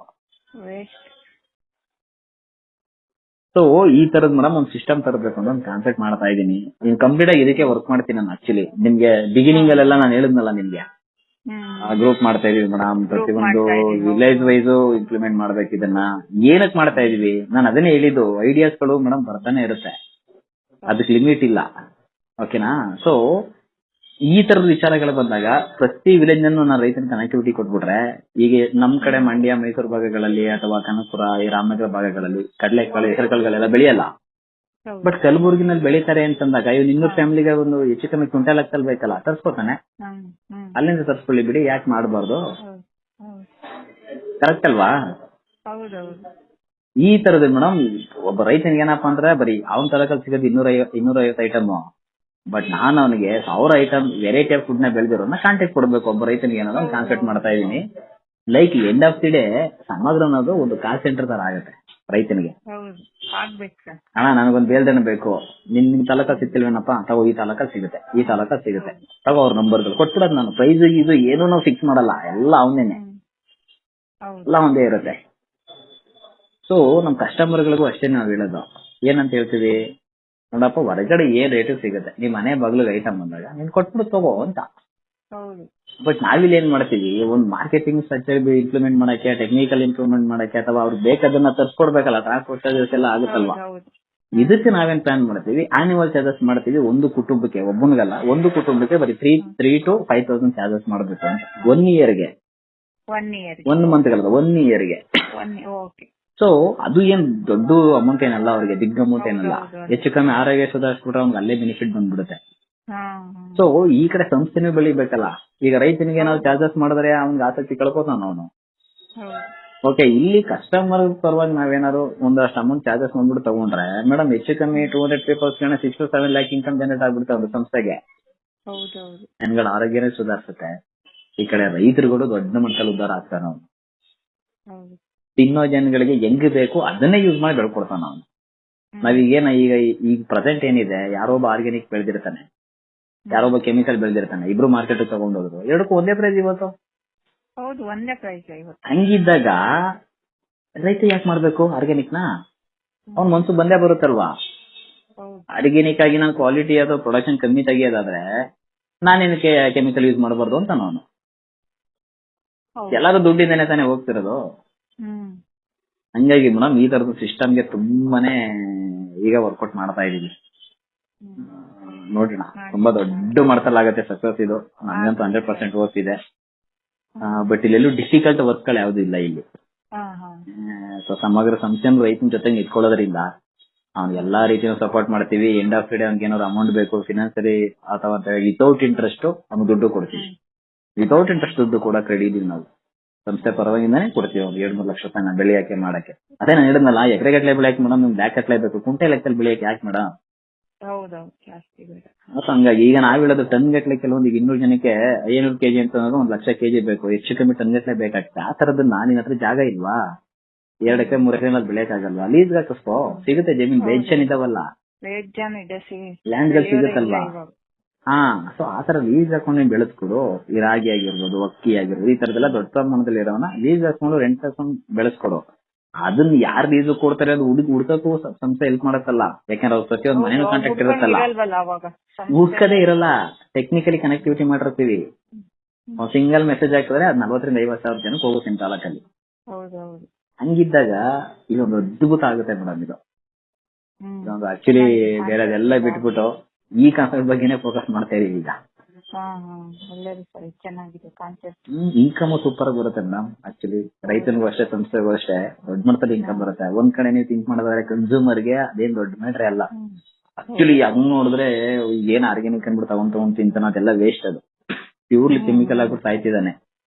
ಸೊ ಈ ತರದ್ ಮೇಡಮ್ ಒಂದು ಸಿಸ್ಟಮ್ ತರಬೇಕು ಅಂತ ಒಂದು ಕಾನ್ಸೆಪ್ಟ್ ಮಾಡ್ತಾ ಇದೀನಿ. ನೀನ್ ಕಂಪ್ಲೀಟ್ ಆಗಿ ಇದಕ್ಕೆ ವರ್ಕ್ ಮಾಡ್ತೀನಿ ನಾನು. ಆಕ್ಚುಲಿ ನಿಮ್ಗೆ ಬಿಗಿನಿಂಗ್ ಅಲ್ಲೆಲ್ಲ ನಾನು ಹೇಳಿದ್ನಲ್ಲ ನಿಮ್ಗೆ, ಗ್ರೂಪ್ ಮಾಡ್ತಾ ಇದೀವಿ ಮೇಡಮ್. ಪ್ರತಿಯೊಂದು ವಿಲೇಜ್ ವೈಸ್ ಇಂಪ್ಲಿಮೆಂಟ್ ಮಾಡ್ಬೇಕು. ಇದನ್ನ ಏನಕ್ ಮಾಡ್ತಾ ಇದೀವಿ ನಾನು ಅದನ್ನೇ ಹೇಳಿದ್ದು. ಐಡಿಯಾಸ್ ಗಳು ಮೇಡಮ್ ಬರ್ತಾನೆ ಇರುತ್ತೆ, ಅದಕ್ಕೆ ಲಿಮಿಟ್ ಇಲ್ಲ. ಓಕೆನಾ? ಸೊ ಈ ತರದ ವಿಚಾರಗಳು ಬಂದಾಗ ಪ್ರತಿ ವಿಲೇಜ್ ನನ್ನು ನಾನು ರೈತನ ಕನೆಕ್ಟಿವಿಟಿ ಕೊಟ್ಬಿಟ್ರೆ, ಈಗ ನಮ್ ಕಡೆ ಮಂಡ್ಯ ಮೈಸೂರು ಭಾಗಗಳಲ್ಲಿ ಅಥವಾ ಕನಕಪುರ ಈ ರಾಮನಗರ ಭಾಗಗಳಲ್ಲಿ ಕಡಲೆಕಾಳು ಹೆಸರುಕಾಳುಗಳೆಲ್ಲ ಬೆಳೆಯಲ್ಲ. ಬಟ್ ಕಲಬುರಗಿನಲ್ಲಿ ಬೆಳೀತಾರೆ ಅಂತಂದಾಗ ಇವ್ 200 ಫ್ಯಾಮಿಲಿಗೆ ಒಂದು ಹೆಚ್ಚು ಕಮ್ಮಿ ಕ್ವಿಂಟಲ್ ಆಗ್ತಲ್ ಬೇಕಲ್ಲ, ತರ್ಸ್ಕೊತಾನೆ. ಅಲ್ಲಿಂದ ತರ್ಸ್ಕೊಳ್ಳಿ ಬಿಡಿ, ಯಾಕೆ ಮಾಡಬಾರ್ದು? ಕರೆಕ್ಟ್ ಅಲ್ವಾ? ಈ ತರದ ಮೇಡಮ್ ಒಬ್ಬ ರೈತನಿಗೆ ಏನಪ್ಪಾ ಅಂದ್ರೆ ಬರೀ ಅವನ ತಲಕಲ್ ಸಿಗೋದು 250 ಐಟಮ್. ಬಟ್ ನಾನು ಅವನಿಗೆ 1000 ಐಟಮ್ ವೆರೈಟಿ ಆಫ್ ಫುಡ್ ನ ಬೆಳೆದಿರೋದನ್ನ ಕಾಂಟ್ಯಾಕ್ಟ್ ಕೊಡ್ಬೇಕು ಒಬ್ಬ ರೈತನಿಗೆ ಅನ್ನೋದು ಕಾನ್ಸೆಪ್ಟ್ ಮಾಡ್ತಾ ಇದೀನಿ. Like end of the day ಸಮಗ್ರ ಅನ್ನೋದು ಒಂದು ಕಾಲ್ ಸೆಂಟರ್ ತರ ಆಗುತ್ತೆ ರೈತನಿಗೆ. ಅಣ್ಣ ನನಗೊಂದು ಬೇಲ್ದನ ಬೇಕು, ನಿಮ್ ತಾಲೂಕಲ್ಲಿ ಸಿಗ್ತಿಲ್ವೇನಪ್ಪ, ತಗೋ ಈ ತಾಲೂಕಲ್ಲಿ ಸಿಗುತ್ತೆ, ಈ ತಾಲೂಕಲ್ಲಿ ಸಿಗುತ್ತೆ, ತಗೋ ಅವ್ರ ನಂಬರ್ಗಳು ಕೊಟ್ಬಿಡೋದು. ನಾನು ಪ್ರೈಸ್ ಇದು ಏನು ನಾವು ಫಿಕ್ಸ್ ಮಾಡಲ್ಲ, ಎಲ್ಲ ಅವನೇನೆ, ಎಲ್ಲ ಒಂದೇ ಇರುತ್ತೆ. ಸೊ ನಮ್ ಕಸ್ಟಮರ್ಗಳಿಗೂ ಅಷ್ಟೇ ನಾವು ಹೇಳೋದು. ಏನಂತ ಹೇಳ್ತೀವಿ ನೋಡಪ್ಪ, ಹೊರಗಡೆ ಏನ್ ರೇಟ್ ಸಿಗುತ್ತೆ, ನಿಮ್ ಮನೆ ಬಾಗ್ಲಿಗೆ ಐಟಮ್ ಬಂದಾಗ ನೀನ್ ಕೊಟ್ಬಿಡು ತಗೋ ಅಂತ. ಬಟ್ ನಾವಿಲ್ಲಿ ಏನ್ ಮಾಡ್ತೀವಿ, ಒಂದು ಮಾರ್ಕೆಟಿಂಗ್ ಸ್ಟ್ರಕ್ಚರ್ ಇಂಪ್ಲಿಮೆಂಟ್ ಮಾಡಕ್ಕೆ, ಟೆಕ್ನಿಕಲ್ ಇಂಪ್ರೂವ್ಮೆಂಟ್ ಮಾಡಕ್ಕೆ, ಅಥವಾ ಅವ್ರಿಗೆ ಬೇಕಾದನ್ನ ತರ್ಸ್ಕೊಡ್ಬೇಕಲ್ಲ, ಟ್ರಾನ್ಸ್ಪೋರ್ಟ್ ಚಾರ್ಜಸ್ ಎಲ್ಲ ಆಗುತ್ತಲ್ವಾ. ಇದಕ್ಕೆ ನಾವೇನ್ ಪ್ಲಾನ್ ಮಾಡ್ತೀವಿ, ಆನ್ಯುವಲ್ ಚಾರ್ಜಸ್ ಮಾಡ್ತೀವಿ. ಒಂದು ಕುಟುಂಬಕ್ಕೆ, ಒಬ್ಬನಿಗಲ್ಲ, ಒಂದು ಕುಟುಂಬಕ್ಕೆ ಬರೀ 3 to 5,000 ಚಾರ್ಜಸ್ ಮಾಡಬೇಕು ಅಂತ 1 ಇಯರ್ಗೆ. 1 ಮಂತ್ ಅಲ್ಲ, 1 ಇಯರ್ಗೆ. ಸೊ ಅದು ಏನ್ ದೊಡ್ಡ ಅಮೌಂಟ್ ಏನಲ್ಲ ಅವ್ರಿಗೆ, ಬಿಗ್ ಅಮೌಂಟ್ ಏನಲ್ಲ. ಹೆಚ್ಚು ಕಮ್ಮಿ ಆರೋಗ್ಯ ಸುಧಾರಿಸ್ಬಿಟ್ರೆ ಅವ್ನಿಗೆ ಅಲ್ಲೇ ಬೆನಿಫಿಟ್ ಬಂದ್ಬಿಡುತ್ತೆ. ಸೊ ಈ ಕಡೆ ಸಂಸ್ಥೆನೂ ಬೆಳಿಬೇಕಲ್ಲ. ಈಗ ರೈತನಿಗೆ ನಾವು ಚಾರ್ಜಸ್ ಮಾಡಿದ್ರೆ ಅವ್ನಿಗೆ ಆಸಕ್ತಿ ಕಳ್ಕೋತಾನ ಅವನು. ಓಕೆ, ಇಲ್ಲಿ ಕಸ್ಟಮರ್ ಪರವಾಗಿ ನಾವೇನಾದ್ರು ಒಂದಷ್ಟು ಅಮೌಂಟ್ ಚಾರ್ಜಸ್ ಬಂದ್ಬಿಟ್ಟು ತಗೊಂಡ್ರೆ ಮೇಡಮ್ ಹೆಚ್ಚು ಕಮ್ಮಿ 200 peoples 6 to 7 lakh income generate ಆಗ್ಬಿಡುತ್ತೆ ಒಂದು ಸಂಸ್ಥೆಗೆ. ಜನಗಳ ಆರೋಗ್ಯನೇ ಸುಧಾರಿಸುತ್ತೆ. ಈ ಕಡೆ ರೈತರುಗಳು ದೊಡ್ಡ ಮಟ್ಟದಲ್ಲಿ ಉದ್ಧಾರ ಆಗ್ತಾನೆ ಅವನು. ತಿನ್ನೋ ಜನಗಳಿಗೆ ಹೆಂಗ್ ಬೇಕು ಅದನ್ನೇ ಯೂಸ್ ಮಾಡಿ ಬೆಳ್ಕೊಡ್ತಾನ ಅವನು. ನಾವೀಗೇನ ಈಗ ಪ್ರೆಸೆಂಟ್ ಏನಿದೆ, ಯಾರೊಬ್ಬ ಆರ್ಗ್ಯಾನಿಕ್ ಬೆಳೆದಿರ್ತಾನೆ, ಯಾರೊಬ್ಬ ಕೆಮಿಕಲ್ ಬೆಳೆದಿರ್ತಾನೆ, ಇಬ್ರು ಮಾರ್ಕೆಟ್ ತಗೊಂಡೋದ್ರು, ಎರಡಕ್ಕೂ ಒಂದೇ ಪ್ರೈಸ್ ಇವತ್ತು. ಹಂಗಿದ್ದಾಗ ರೈತ ಯಾಕೆ ಮಾಡ್ಬೇಕು ಆರ್ಗ್ಯಾನಿಕ್ ನ? ಅವ್ನ್ ಮನ್ಸು ಬಂದೇ ಬರುತ್ತಲ್ವಾ. ಆರ್ಗ್ಯಾನಿಕ್ ಆಗಿ ನಾನು ಕ್ವಾಲಿಟಿ ಅಥವಾ ಪ್ರೊಡಕ್ಷನ್ ಕಮ್ಮಿ ತೆಗಿಯೋದಾದ್ರೆ ನಾನೇನಕ್ಕೆ ಕೆಮಿಕಲ್ ಯೂಸ್ ಮಾಡಬಾರ್ದು ಅಂತ ಅವನು. ಹೌದು. ಎಲ್ಲಾರು ದುಡ್ಡಿಂದನೇ ತಾನೇ ಹೋಗ್ತಿರೋದು. ಹ್ಮ್ ಹಂಗಾಗಿ ಮೇಡಮ್ ಈ ತರದ ಸಿಸ್ಟಮ್ಗೆ ತುಂಬಾನೇ ಈಗ ವರ್ಕೌಟ್ ಮಾಡ್ತಾ ಇದೀವಿ. ನೋಡೋಣ, ತುಂಬಾ ದೊಡ್ಡ ಮಟ್ಟದಲ್ಲಾಗತ್ತೆ ಸಕ್ಸಸ್ ಇದು. ನನ್ಗಂತೂ 100% ಓದ್ತಿದೆ. ಬಟ್ ಇಲ್ಲೆಲ್ಲೂ ಡಿಫಿಕಲ್ಟ್ ವರ್ಕ್ಗಳು ಯಾವ್ದು ಇಲ್ಲ ಇಲ್ಲಿ. ಸೊ ಸಮಗ್ರ ಸಂಸ್ಥೆಯನ್ನು ರೈತನ ಜೊತೆ ನಿಂತ್ಕೊಳ್ಳೋದ್ರಿಂದ ಅವ್ನು ಎಲ್ಲಾ ರೀತಿಯ ಸಪೋರ್ಟ್ ಮಾಡ್ತೀವಿ. ಎಂಡ್ ಆಫ್ ದಿ ಡೇ ಅವ್ನಿಗೆ ಏನಾದ್ರು ಅಮೌಂಟ್ ಬೇಕು ಫಿನಾನ್ಸಿಯಲಿ ಅಥವಾ ವಿತೌಟ್ ಇಂಟ್ರೆಸ್ಟ್ ಅವ್ನು ದುಡ್ಡು ಕೊಡ್ತೀವಿ. ವಿತೌಟ್ ಇಂಟ್ರೆಸ್ಟ್ ದುಡ್ಡು ಕೊಡಕ್ ರೆಡಿ ಇದೀವಿ ನಾವು. ಸಂಸ್ಥೆ ಪರವಾಗಿಂದಾನೆ ಕೊಡ್ತೀವಿ. ಒಂದು 2-3 ಲಕ್ಷ ರೂಪಾಯಿ ಬೆಳೆಯಕ್ಕೆ ಮಾಡಕ್ಕೆ. ಅದೇ ನಾನು ಹೇಳಿದ್ನಲ್ಲ, ಎಕರೆಗಟ್ಟಲೆ ಬೆಳೆಯಕ್ಕೆ ಮೇಡಮ್ ನಿಮ್ಗೆ ಬ್ಯಾಕ್ ಕಟ್ಲೇಬೇಕು. ಕುಂಟೆ ಲೆಕ್ಕದಲ್ಲಿ ಬೆಳೆಯಕ್ಕೆ ಯಾಕೆ ಮೇಡಮ್? ಹೌದೌದು ಜಾಸ್ತಿ ಬೇಡ. ಹಂಗಾಗಿ ಈಗ ನಾವ್ ಹೇಳೋದು ಟನ್ ಗಟ್ಲೆ, ಕೆಲವೊಂದು 200 ಜನಕ್ಕೆ 500 ಕೆಜಿ ಅಂತ 1 ಲಕ್ಷ ಕೆಜಿ ಬೇಕು. ಹೆಚ್ಚು ಕಮ್ಮಿ ಟನ್ ಗಟ್ಲೆ ಬೇಕಾಗ್ತದೆ. ಆ ತರದ್ದು ನಿನ್ನ ಹತ್ರ ಜಾಗ ಇಲ್ವಾ? 2 ಎಕರೆ 3 ಎಕರೆ ಬೆಳೆಯಕ್ಕಾಗಲ್ವಾ? ಲೀಸ್ ಹಾಕಿಸ್ಕೋ, ಸಿಗುತ್ತೆ. ಜಮೀನ್ ಬೇಜನ್ ಇದಾವಲ್ಲ, ಲ್ಯಾಂಡ್ ಗಳು ಸಿಗುತ್ತಲ್ವಾ? ಹಾ, ಸೊ ಆ ತರ ಲೀಸ್ ಹಾಕೊಂಡು ನೀನ್ ಬೆಳೆಸ್ಕೊಡು. ಈ ರಾಗಿ ಆಗಿರ್ಬೋದು, ಅಕ್ಕಿ ಆಗಿರ್ಬೋದು, ಈ ತರದೆಲ್ಲ ದೊಡ್ಡ ಪ್ರಮಾಣದಲ್ಲಿ ಇರೋನ ಲೀಸ್ ಹಾಕೊಂಡು ರೆಂಟ್ ಹಾಕೊಂಡು ಬೆಳೆಸ್ಕೊಡು. ಅದನ್ನ ಯಾರು ಲೀಸ್ ಕೊಡ್ತಾರೆ ಅದು ಹುಡುಕಕ್ಕೂ ಸಂಸ್ಥೆ ಹೆಲ್ಪ್ ಮಾಡತ್ತಲ್ಲ. ಯಾಕಂದ್ರೆ ಅವ್ರ ಪ್ರತಿಯೊಂದು ಮನೇನು ಕಾಂಟ್ಯಾಕ್ಟ್ ಇರುತ್ತಲ್ಲ, ಹುಡ್ಕದೇ ಇರಲ್ಲ. ಟೆಕ್ನಿಕಲಿ ಕನೆಕ್ಟಿವಿಟಿ ಮಾಡಿರ್ತೀವಿ. ಸಿಂಗಲ್ ಮೆಸೇಜ್ ಹಾಕಿದ್ರೆ ಅದ್ 40,000-50,000 ಜನಕ್ಕೆ ಹೋಗುತ್ತೆ ನಿಮ್ ತಾಲೂಕಲ್ಲಿ. ಹಂಗಿದ್ದಾಗ ಇದೊಂದು ಅದ್ಭುತ ಆಗುತ್ತೆ ಮೇಡಮ್. ಇದು ಆಕ್ಚುಲಿ ಬೇರೆದೆಲ್ಲ ಬಿಟ್ಬಿಟ್ಟು ಈ ಕಾನ್ಸೆಪ್ಟ್ ಬಗ್ಗೆನೇ ಫೋಕಸ್ ಮಾಡ್ತಾ ಇದೀವಿ ಈಗ. ಇನ್ಕಮ್ ಸೂಪರ್ ಆಗಿ ಬರುತ್ತೆ ಮೇಡಮ್. ಆಕ್ಚುಲಿ ರೈತನಿಗೂ ಅಷ್ಟೇ, ಸಂಸ್ಥೆಗೂ ಅಷ್ಟೇ ದೊಡ್ಡ ಮಟ್ಟದಲ್ಲಿ ಇನ್ಕಮ್ ಬರುತ್ತೆ. ಒಂದ್ ಕಡೆ ನೀವು ಥಿಂಕ್ ಮಾಡಿದ್ರೆ ಕನ್ಸ್ಯೂಮರ್ಗೆ ಅದೇನ್ ದೊಡ್ಡ ಮ್ಯಾಟ್ರೆ ಅಲ್ಲ. ಆಕ್ಚುಲಿ ಹಂಗ್ ನೋಡಿದ್ರೆ ಏನ್ ಆರ್ಗ್ಯಾನಿಕ್ ಅನ್ಬಿಟ್ಟು ತಗೊಂಡ್ ತಿಂತಾನ, ಅದೆಲ್ಲ ವೇಸ್ಟ್. ಅದು ಪ್ಯೂರ್ಲಿ ಕೆಮಿಕಲ್ ಆಗ್ಬಿಟ್ಟು ಸಾಯ್ತಿದ್ದಾನೆ.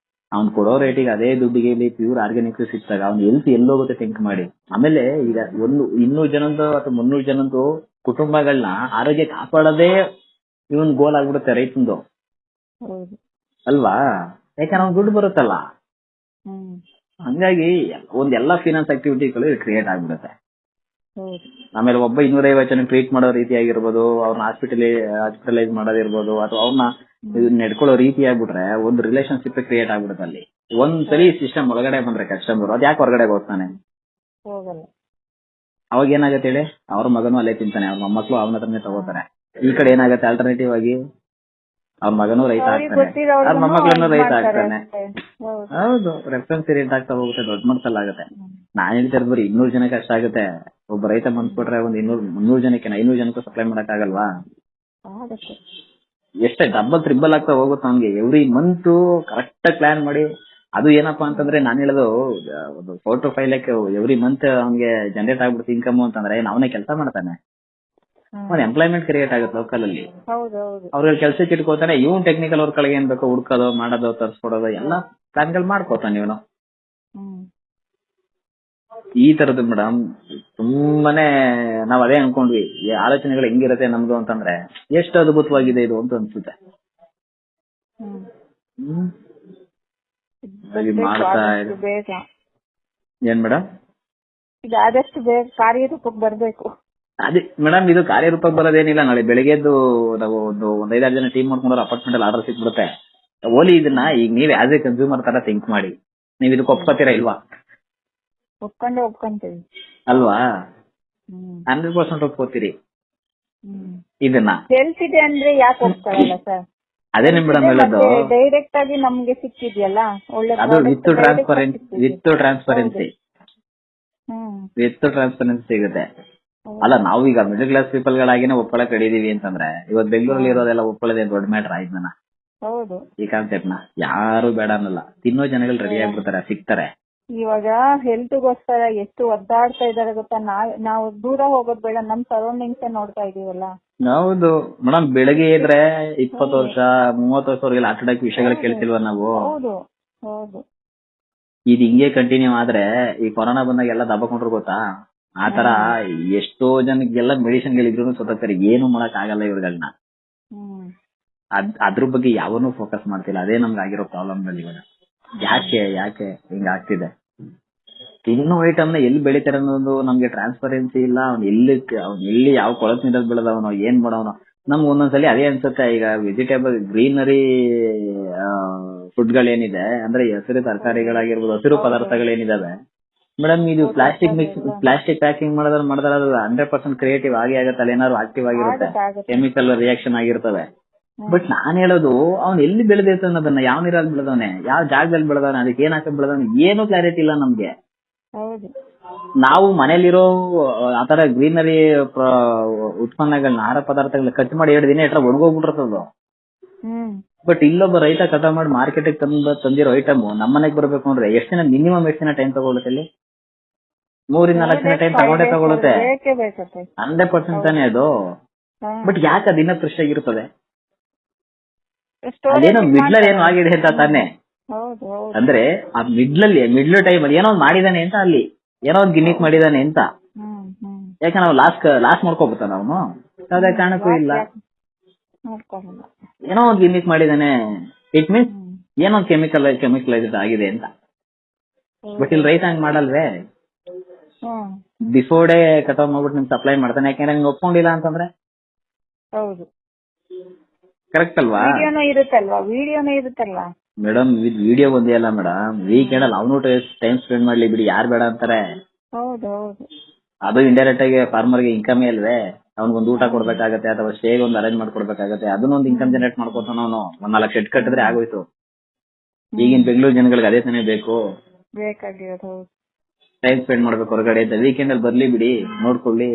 ಅವ್ನ್ ಕೊಡೋ ರೇಟಿಗೆ ಅದೇ ದುಡ್ಡಿಗೆ ಇಲ್ಲಿ ಪ್ಯೂರ್ ಆರ್ಗ್ಯಾನಿಕ್ ಸಿಕ್ತಾಗ ಅವ್ನು ಎಲ್ಲೋಗುತ್ತೆ ಥಿಂಕ್ ಮಾಡಿ. ಆಮೇಲೆ ಈಗ 200 ಜನದ್ದು ಅಥವಾ 300 ಜನದ್ದು ಕುಟುಂಬಗಳನ್ನ ಆರೋಗ್ಯ ಕಾಪಾಡೋದೇ ಇವನ್ ಗೋಲ್ ಆಗ್ಬಿಡುತ್ತೆ ರೈತಂದು, ಅಲ್ವಾ? ಯಾಕಂದ್ರೆ ಅವ್ನ್ ದುಡ್ಡು ಬರುತ್ತಲ್ಲ. ಹಂಗಾಗಿ ಒಂದೆಲ್ಲಾ ಫಿನಾನ್ಸ್ ಆಕ್ಟಿವಿಟಿಗಳು ಕ್ರಿಯೇಟ್ ಆಗ್ಬಿಡುತ್ತೆ. ಆಮೇಲೆ ಒಬ್ಬ 250 ಜನ ಟ್ರೀಟ್ ಮಾಡೋ ರೀತಿ ಆಗಿರ್ಬೋದು, ಅವ್ರನ್ನ ಹಾಸ್ಪಿಟಲೈಸ್ ಮಾಡೋದಿರ್ಬೋದು, ಅಥವಾ ಅವ್ರನ್ನ ನಡ್ಕೊಳ್ಳೋ ರೀತಿ ಆಗ್ಬಿಟ್ರೆ ಒಂದು ರಿಲೇಶನ್ಶಿಪ್ ಕ್ರಿಯೇಟ್ ಆಗ್ಬಿಡುತ್ತೆ ಅಲ್ಲಿ. ಒಂದ್ಸರಿ ಸಿಸ್ಟಮ್ ಒಳಗಡೆ ಬಂದ್ರೆ ಕಸ್ಟಮರ್ ಅದ್ ಯಾಕೆ ಹೊರಗಡೆ ಹೋಗ್ತಾನೆ? ಅವಾಗ ಏನಾಗತ್ತೆ ಹೇಳಿ, ಅವ್ರ ಮಗನು ಅಲ್ಲೇ ತಿಂತಾನೆ, ಅವ್ರ ಮೊಮ್ಮಕ್ಳು ಅವನ ಹತ್ರನೇ ತಗೋತಾರೆ. ಈ ಕಡೆ ಏನಾಗತ್ತೆ, ಆಲ್ಟರ್ನೇಟಿವ್ ಆಗಿ ಅವ್ರ ಮಗನೂ ರೈತ ಆಗ್ತಾನೆ, ಅವ್ರ ಮೊಮ್ಮಕ್ಳನ್ನು ರೈತ ಆಗ್ತಾನೆ. ಹೌದು, ರೆಫರೆನ್ಸ್ ರೇಟ್ ಆಗ್ತಾ ಹೋಗುತ್ತೆ, ದೊಡ್ಡ ಮಟ್ಟದಲ್ಲಿ ಆಗುತ್ತೆ. ನಾನ್ ಹೇಳ್ತಾ ಬರೀ 200 ಜನಕ್ಕೆ ಅಷ್ಟ ಆಗುತ್ತೆ. ಒಬ್ಬ ರೈತ ಬಂದ್ಬಿಟ್ರೆ ಒಂದ್ 200-300 ಜನಕ್ಕೆ 500 ಜನಕ್ಕೂ ಸಪ್ಲೈ ಮಾಡಕ್ ಆಗಲ್ವಾ? ಎಷ್ಟೇ ಡಬಲ್ ಟ್ರಿಬಲ್ ಆಗ್ತಾ ಹೋಗುತ್ತೆ ಅವ್ನಿಗೆ. ಎವ್ರಿ ಮಂತ್ ಕರೆಕ್ಟ್ ಆಗಿ ಪ್ಲಾನ್ ಮಾಡಿ. ಅದು ಏನಪ್ಪಾ ಅಂತಂದ್ರೆ ನಾನು ಹೇಳೋದು, ಒಂದು 4 to 5 lakhs ಎವ್ರಿ ಮಂತ್ ಅವ್ನಿಗೆ ಜನರೇಟ್ ಆಗ್ಬಿಡುತ್ತೆ ಇನ್ಕಮ್ ಅಂತಂದ್ರೆ ಅವನೇ ಕೆಲಸ ಮಾಡ್ತಾನೆ. ಒಂದು ಎಂಪ್ಲಾಯ್ಮೆಂಟ್ ಕ್ರಿಯೇಟ್ ಆಗುತ್ತೆ ಲೋಕಲ್ ಅಲ್ಲಿ. ಅವ್ರಿಗೆ ಕೆಲ್ಸಕ್ಕೆ ಇಟ್ಕೋತಾನೆ. ಇವ್ನು ಟೆಕ್ನಿಕಲ್ ವರ್ಕ್ ಗಳಿಗೆ ಏನ್ ಬೇಕೋ ಹುಡ್ಕೋದು, ಮಾಡೋದು, ತರ್ಸ್ಕೊಡೋದು ಎಲ್ಲ ಪ್ಲಾನ್ಗಳು ಮಾಡ್ಕೋತಾನೆ ಇವನು. ಈ ತರದ್ದು ಮೇಡಮ್ ತುಂಬಾನೇ ನಾವ್ ಅದೇ ಅನ್ಕೊಂಡ್ವಿ. ಈ ಆಲೋಚನೆಗಳು ಹೆಂಗಿರತ್ತೆ ನಮ್ದು ಅಂತಂದ್ರೆ ಎಷ್ಟು ಅದ್ಭುತವಾಗಿದೆ ಇದು ಅಂತ ಅನ್ಸುತ್ತೆ. ಮಾಡ್ತಾ ಏನ್ ಮೇಡಮ್, ಆದಷ್ಟು ಬೇಗ ಕಾರ್ಯರೂಪಕ್ಕೆ ಬರ್ಬೇಕು. ಅದೇ ಮೇಡಮ್, ಇದು ಕಾರ್ಯರೂಪಕ್ಕೆ ಬರೋದೇನಿಲ್ಲ. ನಾಳೆ ಬೆಳಿಗ್ಗೆದ್ದು ನಾವು ಒಂದು 5-6 ಜನ ಟೀಮ್ ಮಾಡ್ಕೊಂಡ್ರೆ ಅಪಾರ್ಟ್ಮೆಂಟ್ ಅಲ್ಲಿ ಆರ್ಡರ್ ಸಿಕ್ಬಿಡುತ್ತೆ. ಓಲಿ ಇದನ್ನ ಈಗ ನೀವ್ ಆಸ್ ಎ ಕನ್ಸ್ಯೂಮರ್ ತರ ಥಿಂಕ್ ಮಾಡಿ. ನೀವ್ ಇದಕ್ಕೆ ಒಪ್ಕೋತೀರಾ ಇಲ್ವಾ? ಒಪ್ಕೊಂತೀವಿ ಅಲ್ವಾ? 100% ಒಪ್ಕೋತೀರಿ ಇದನ್ನ. ಹೇಳ್ತಿದೆ ಅಂದ್ರೆ ಯಾಕೆ ಒಪ್ಕೊಳ್ಳಲ್ಲ ಸರ್? ಅದೇ ಮೇಡಮ್ ಹೇಳೋದು, ಡೈರೆಕ್ಟ್ ಆಗಿ ನಮ್ಗೆ ಸಿಕ್ಕಿದ್ಯಲ್ಲ ಒಳ್ಳೆ, ಅದು ವಿತ್ ಟ್ರಾನ್ಸ್ಪರೆನ್ಸಿ ಸಿಗುತ್ತೆ. ಅಲ್ಲ, ನಾವು ಈಗ ಮಿಡಲ್ ಕ್ಲಾಸ್ ಪೀಪಲ್ ಗಳಾಗಿನೇ ಒಪ್ಕೊಳಕ್ ಹಿಡಿದೀವಿ ಅಂತಂದ್ರೆ ಇವತ್ತು ಬೆಂಗಳೂರಲ್ಲಿ ಇರೋದೆಲ್ಲ ಒಪ್ಕೊಳ್ಳೋದೇ ದೊಡ್ಡ ಮ್ಯಾಟರ್ ಆಯ್ತು. ಹೌದು, ಈ ಕಾನ್ಸೆಪ್ಟ್ ನ ಯಾರು ಬೇಡ ಅನ್ನಲ್ಲ. ತಿನ್ನೋ ಜನಗಳು ರೆಡಿ ಆಗ್ಬಿಡ್ತಾರೆ, ಸಿಗ್ತಾರೆ. ಇವಾಗ ಹೆಲ್ತ್ಗೋಸ್ಕರ ಎಷ್ಟು ಒದ್ದಾಡ್ತಾ ಇದಾರೆ ಗೊತ್ತಾ? ನಾವು ದೂರ ಹೋಗೋದ್ ಬೇಡ, ನಮ್ ಸರೌಂಡಿಂಗ್ಸ್ ನೋಡ್ತಾ ಇದೀವಲ್ಲ. ಹೌದು ಮೇಡಮ್, ಬೆಳಗ್ಗೆ ಇದ್ರೆ 20 ವರ್ಷ 30 ವರ್ಷವರೆಗೆಲ್ಲ ಆಟಾಡಕ್ ವಿಷಯಗಳು ಕೇಳ್ತಿಲ್ವ ನಾವು? ಹೌದು ಹೌದು. ಇದು ಹಿಂಗೆ ಕಂಟಿನ್ಯೂ ಆದ್ರೆ ಈ ಕೊರೋನಾ ಬಂದಾಗ ಎಲ್ಲ ದಬ್ಬಕೊಂಡ್ರು ಗೊತ್ತಾ? ಆತರ ಎಷ್ಟೋ ಜನಕ್ಕೆಲ್ಲ ಮೆಡಿಸಿನ್ ಗಳಿದ್ರು ಸತ್ತೋಗ್ತಾರೆ. ಏನು ಮಾಡಕ್ ಆಗಲ್ಲ ಇವ್ರುಗಳನ್ನ. ಅದ್ರ ಬಗ್ಗೆ ಯಾವನು ಫೋಕಸ್ ಮಾಡ್ತಿಲ್ಲ. ಅದೇ ನಮ್ಗೆ ಆಗಿರೋ ಪ್ರಾಬ್ಲಮ್ ಗಳು ಇವಾಗ. ಯಾಕೆ ಹಿಂಗ ಆಗ್ತಿದೆ? ತಿನ್ನೋ ಐಟಮ್ ನ ಎಲ್ಲಿ ಬೆಳಿತಾರೆ ಅನ್ನೋದು ನಮ್ಗೆ ಟ್ರಾನ್ಸ್ಪರೆನ್ಸಿ ಇಲ್ಲ. ಅವ್ನು ಎಲ್ಲಿ ಯಾವ ಕೊಳತ್ ನೀರಲ್ಲಿ ಬೆಳೆದವನೋ, ಏನ್ ಮಾಡೋನೋ ನಮ್ಗೆ ಒಂದೊಂದ್ಸಲಿ ಅದೇ ಅನ್ಸುತ್ತೆ. ಈಗ ವೆಜಿಟೇಬಲ್ ಗ್ರೀನರಿ ಫುಡ್ ಗಳೇನಿದೆ ಅಂದ್ರೆ ಹಸಿರು ತರಕಾರಿಗಳಾಗಿರ್ಬೋದು, ಹಸಿರು ಪದಾರ್ಥಗಳೇನಿದಾವೆ ಮೇಡಮ್, ಇದು ಪ್ಲಾಸ್ಟಿಕ್ ಪ್ಯಾಕಿಂಗ್ ಮಾಡಿದ್ರೆ ಅದು 100% ಕ್ರಿಯೇಟಿವ್ ಆಗೇ ಆಗುತ್ತೆ. ಅಲ್ಲಿ ಏನಾದ್ರು ಆಕ್ಟಿವ್ ಆಗಿರುತ್ತೆ, ಕೆಮಿಕಲ್ ರಿಯಾಕ್ಷನ್ ಆಗಿರ್ತವೆ. ಬಟ್ ನಾನ್ ಹೇಳೋದು ಅವ್ನ್ ಎಲ್ಲಿ ಬೆಳೆದಿರ್ತಾನ, ಅದನ್ನ ಯಾವ ನೀರಲ್ಲಿ ಬೆಳೆದವನೆ, ಯಾವ ಜಾಗದಲ್ಲಿ ಬೆಳೆದವನೆ, ಅದಕ್ಕೆ ಏನ್ ಹಾಕಿ ಬೆಳೆದವನೆ, ಏನೂ ಕ್ಲಾರಿಟಿ ಇಲ್ಲ ನಮ್ಗೆ. ಹೌದು. ನಾವು ಮನೇಲಿರೋ ಆತರ ಗ್ರೀನರಿ ಉತ್ಪನ್ನಗಳನ್ನ, ಆಹಾರ ಪದಾರ್ಥಗಳನ್ನ ಕಟ್ ಮಾಡಿ 2 ದಿನ ಇಟ್ರೆ ಒಣಗೋಗ್ಬಿಟ್ಟಿರ್ತದ. ಬಟ್ ಇಲ್ಲೊಬ್ಬ ರೈತ ಕಟ ಮಾಡಿ ಮಾರ್ಕೆಟ್ ತಂದಿರೋ ಐಟಮ್ ನಮ್ಮನೆಗ್ ಬರ್ಬೇಕು ಅಂದ್ರೆ ಎಷ್ಟು ದಿನ, ಮಿನಿಮಮ್ ಎಷ್ಟು ದಿನ ಟೈಮ್ ತಗೊಳುತ್ತೆ ಅಲ್ಲಿ? 3-4 ದಿನ ಟೈಮ್ ತಗೊಳುತ್ತೆ. 100% ತಾನೇ ಅದು. ಬಟ್ ಯಾಕೆ ಅದಿನ್ನ ಫ್ರೆಶ್ ಆಗಿರ್ತದೆ? ಅದೇನೋ ಮಿಡ್ಲರ್ ಏನೋ ಆಗಿದೆ ಅಂತ ತಾನೆ. ಅಂದ್ರೆ ಆ ಮಿಡ್ಲ್ ಟೈಮ್ ಅಲ್ಲಿ ಏನೋ ಒಂದ್ ಮಾಡಿದಾನೆ ಅಂತ, ಅಲ್ಲಿ ಏನೋ ಒಂದ್ ಗಿಮಿಕ್ ಮಾಡಿದಾನೆ ಅಂತ. ಯಾಕೆ ನಾವು ಲಾಸ್ಟ್ ಮಾಡ್ಕೋಬಿಡ್ತಾನ ಅವನು? ಅದೇ ಕಾರಣಕ್ಕೂ ಇಲ್ಲ. ಏನೋ ಒಂದ್ ಗಿಮಿಕ್ ಮಾಡಿದಾನೆ, ಇಟ್ ಮೀನ್ಸ್ ಏನೋ ಒಂದ್ ಕೆಮಿಕಲೈಸ್ಡ್ ಆಗಿದೆ ಅಂತ. ಬಟ್ ಇಲ್ಲಿ ರೈತ ಹಂಗ್ ಮಾಡಲ್ವೇ? ಬಿಫೋರ್ ಡೇ ಕಟ್ ಆಫ್ ಮಾಡ್ಬಿಟ್ಟು ನಿಮ್ಗೆ ಸಪ್ಲೈ ಮಾಡ್ತಾನೆ. ಯಾಕಂದ್ರೆ ನಿಮ್ಗೆ ಒಪ್ಕೊಂಡಿಲ್ಲ ಅಂತಂದ್ರೆ. ಹೌದು, ಕರೆಕ್ಟ್ ಅಲ್ವಾ? ವಿಡಿಯೋನೇ ಇರುತ್ತಲ್ವಾ ಮೇಡಮ್? ವಿಡಿಯೋ ಒಂದೇ ಅಲ್ಲ ಮೇಡಮ್, ವೀಕೆಂಡ್ ಅಲ್ಲಿ ಅವನು ಟೈಮ್ ಸ್ಪೆಂಡ್ ಮಾಡ್ಲಿ ಬಿಡಿ, ಯಾರು ಬೇಡ ಅಂತಾರೆ? ಅದು ಇಂಡೈರೆಕ್ಟ್ ಆಗಿ ಫಾರ್ಮರ್ ಗೆ ಇನ್ಕಮ್ ಅಲ್ವೇ? ಅವ್ನಿಗೊಂದು ಊಟ ಕೊಡ್ಬೇಕಾಗತ್ತೆ, ಅಥವಾ ಸ್ಟೇಗೆ ಒಂದು ಅರೇಂಜ್ ಮಾಡ್ಕೊಡ್ಬೇಕಾಗತ್ತೆ. ಅದನ್ನೊಂದು ಇನ್ಕಮ್ ಜನರೇಟ್ ಮಾಡ್ಕೊತಾನ ಅವನು. 1-4 ಶೆಡ್ ಕಟ್ಟಿದ್ರೆ ಆಗೋಯ್ತು. ಈಗಿನ ಬೆಂಗಳೂರು ಜನಗಳಿಗೆ ಅದೇ ತಾನೇ ಬೇಕು, ಟೈಮ್ ಸ್ಪೆಂಡ್ ಮಾಡ್ಬೇಕು ಹೊರಗಡೆ ಅಂತ. ವೀಕೆಂಡ್ ಅಲ್ಲಿ ಬರ್ಲಿ ಬಿಡಿ, ನೋಡ್ಕೊಳ್ಳಿ,